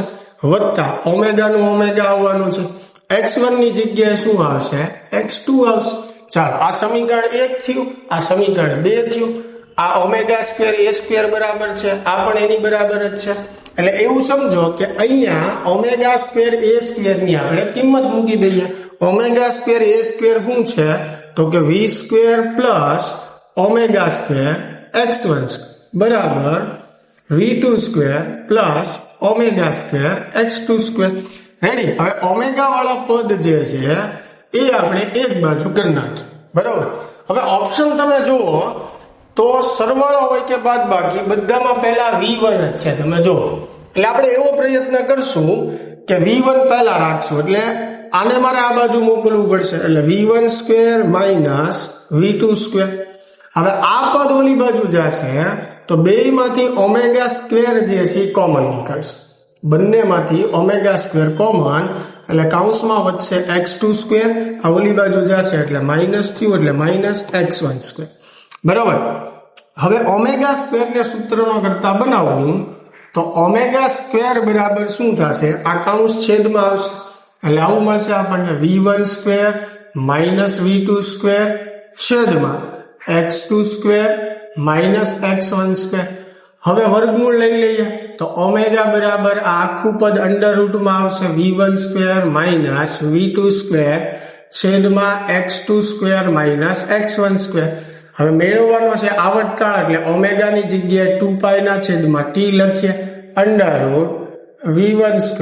S1: વત્તા ઓમેગાનું ઓમેગા આવવાનું છે. x1 ની જગ્યાએ શું આવશે? x2 આવશે. ચાલો આ સમીકરણ 1 થયું, આ સમીકરણ 2 થયું. આ ω² a² બરાબર છે, આ પણ એની બરાબર જ છે. એટલે એવું સમજો કે અહીંયા ω² a² ની આપણે કિંમત મૂકી દઈએ. ω² a² શું છે? તો કે v² પ્લસ ω² x1 બરાબર v2² પ્લસ ω² x2². રેડી. હવે ઓમેગા વાળા પદ જે છે એ આપણે એક બાજુ કરી નાખીએ. બરાબર. હવે ઓપ્શન તમે જુઓ તો સરવાળો હોય કે બાદબાકી બધામાં પહેલા v1 જ છે. તમે જુઓ એટલે આપણે એવો પ્રયત્ન કરશું કે v1 પહેલા રાખશું એટલે આને મારે આ બાજુ મોકલવું પડશે એટલે v1² માઇનસ v2². હવે આ પદ ઓલી બાજુ જશે તો બેયમાંથી ω² જે છે કોમન નીકળશે. બંનેમાંથી ω² કોમન એટલે કૌંસમાં વધશે x2². આ ઓલી બાજુ જશે એટલે માઇનસ થયું એટલે માઇનસ x1². બરાબર. હવે ω² ને સૂત્રનો કરતા બનાવવું તો ω² બરાબર શું થશે? આ કૌંસ છેદમાં આવશે એટલે આવું મળશે આપણને v1² માઇનસ v2² છેદમાં x2² માઇનસ x1². હવે વર્ગમૂળ લઈ લઈએ તો ઓમેગા બરાબર આ આખું પદ અંડર રૂટમાં આવશે v1² માઇનસ v2² છેદમાં x2² માઇનસ x1². હવે મેળવવાનો છે આવર્તકાળ એટલે ઓમેગાની જગ્યાએ 2π ના છેદમાં t લખીએ અંડર v1²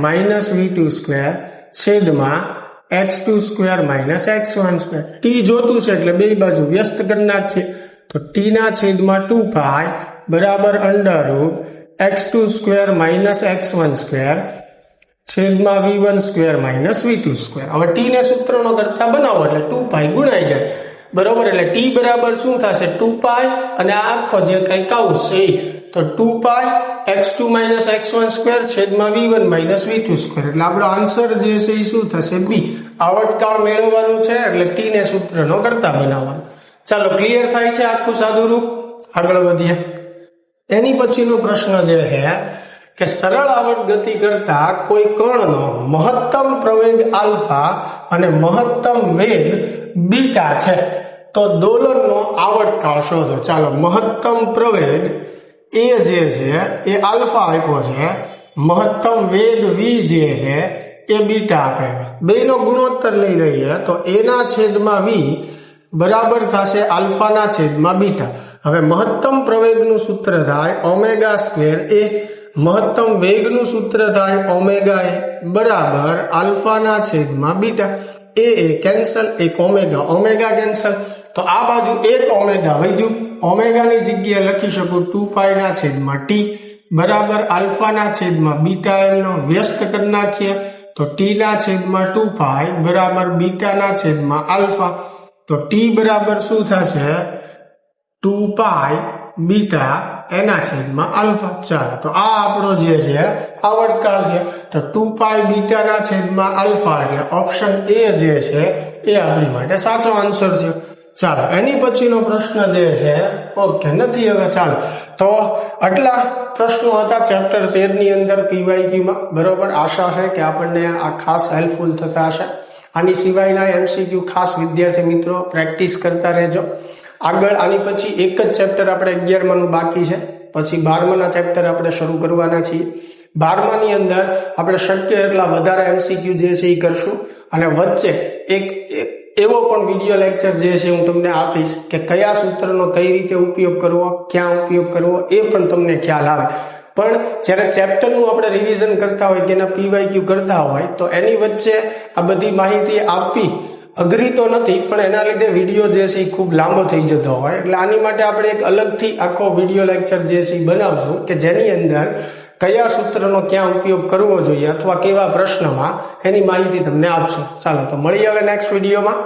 S1: માઇનસ v2² છેદમાં x2² માઇનસ x1². t જોતું છે એટલે બે બાજુ વ્યસ્ત કરી નાખીએ તો t ના છેદમાં 2π બરાબર અંડર x2² માઇનસ x1² છેદમાં v1² માઇનસ v2². હવે t ને સૂત્રનો કરતા બનાવો એટલે 2π ગુણાઈ જાય. બરોબર. એટલે t બરાબર શું થશે? 2π અને આ આખો જે કઈ કૌંસ છે તો 2π x2 માઇનસ x1² છેદમાં v1 માઇનસ v2². એટલે આપણો આન્સર જે છે એ શું થશે? b. આવર્તકાળ મેળવવાનું છે એટલે t ને સૂત્રનો કરતા બનાવવાનો. ચાલો ક્લિયર થાય છે આખું સાદું રૂપ. આગળ વધીએ. એની પછીનો પ્રશ્ન જે છે કે સરળ આવર્ત ગતિ કરતા કોઈ કણનો મહત્તમ પ્રવેગ આલ્ફા અને મહત્તમ વેગ બીટા છે તો દોલનનો આવર્તકાળ શોધો. ચાલો, મહત્તમ પ્રવેગ એ જે છે એ આલ્ફા આપ્યો છે, મહત્તમ વેગ વી જે છે એ બીટા આપે. બેનો ગુણોત્તર લઈ રહીએ તો એના છેદમાં વી બરાબર થશે આલ્ફાના છેદમાં બીટા. હવે મહત્તમ પ્રવેગનું સૂત્ર થાય ઓમેગા સ્ક્વેર એ, મહત્તમ વેગનું સૂત્ર થાય ઓમેગા એ બરાબર આલ્ફાના છેદમાં બીટા. એ કેન્સલ, એક ઓમેગા કેન્સલ, તો આ બાજુ એક ઓમેગા વધ્યું. ઓમેગાની જગ્યાએ લખી શકું 2 ના છેદમાં ટી બરાબર આલ્ફાના છેદમાં બીટા એમનો વ્યસ્ત કરી નાખીએ તો ટી ના છેદમાં 2 બરાબર બીટાના છેદમાં આલ્ફા. તો ટી બરાબર શું થશે 2 બીટા એના છેદમાં આલ્ફા. ચાલો, તો આ આપણો જે છે આવર્તકાળ છે. તો 2 બીટાના છેદમાં આલ્ફા એટલે ઓપ્શન એ જે છે એ આપણી માટે સાચો આન્સર છે. ચાલો, એની પછીનો પ્રશ્ન જે છે ઓકે નથી. હવે ચાલો, તો આટલા પ્રશ્નો હતા ચેપ્ટર 13 ની અંદર પીવાયક્યુમાં. બરોબર, આશા છે કે આપણને આ ખાસ હેલ્પફુલ થતા હશે. આની સિવાયના એમસીક્યુ ખાસ વિદ્યાર્થી મિત્રો પ્રેક્ટિસ કરતા રહેજો. આગળ આની પછી એક જ ચેપ્ટર આપણે 11માનું બાકી છે, પછી 12માના ચેપ્ટર આપણે શરૂ કરવાના છીએ. 12માની અંદર આપણે શક્ય એટલા વધારે એમસીક્યુ જે છે એ કરશું અને વચ્ચે એક એવો પણ વિડીયો લેક્ચર જે છે હું તમને આપીશ કે કયા સૂત્રનો કઈ રીતે ઉપયોગ કરવો, ક્યાં ઉપયોગ કરવો એ પણ તમને ખ્યાલ આવે. પણ જ્યારે ચેપ્ટરનું આપણે રિવિઝન કરતા હોય કે એના પીવાયક્યુ કરતા હોય તો એની વચ્ચે આ બધી માહિતી આપવી અઘરી તો નથી, પણ એના લીધે વિડીયો જે છે એ ખૂબ લાંબો થઈ જતો હોય. એટલે આની માટે આપણે એક અલગથી આખો વિડીયો લેક્ચર જે છે એ બનાવશું કે જેની અંદર કયા સૂત્રનો ક્યાં ઉપયોગ કરવો જોઈએ અથવા કેવા પ્રશ્નમાં એની માહિતી તમને આપશું. ચાલો, તો મળીએ હવે નેક્સ્ટ વિડીયોમાં.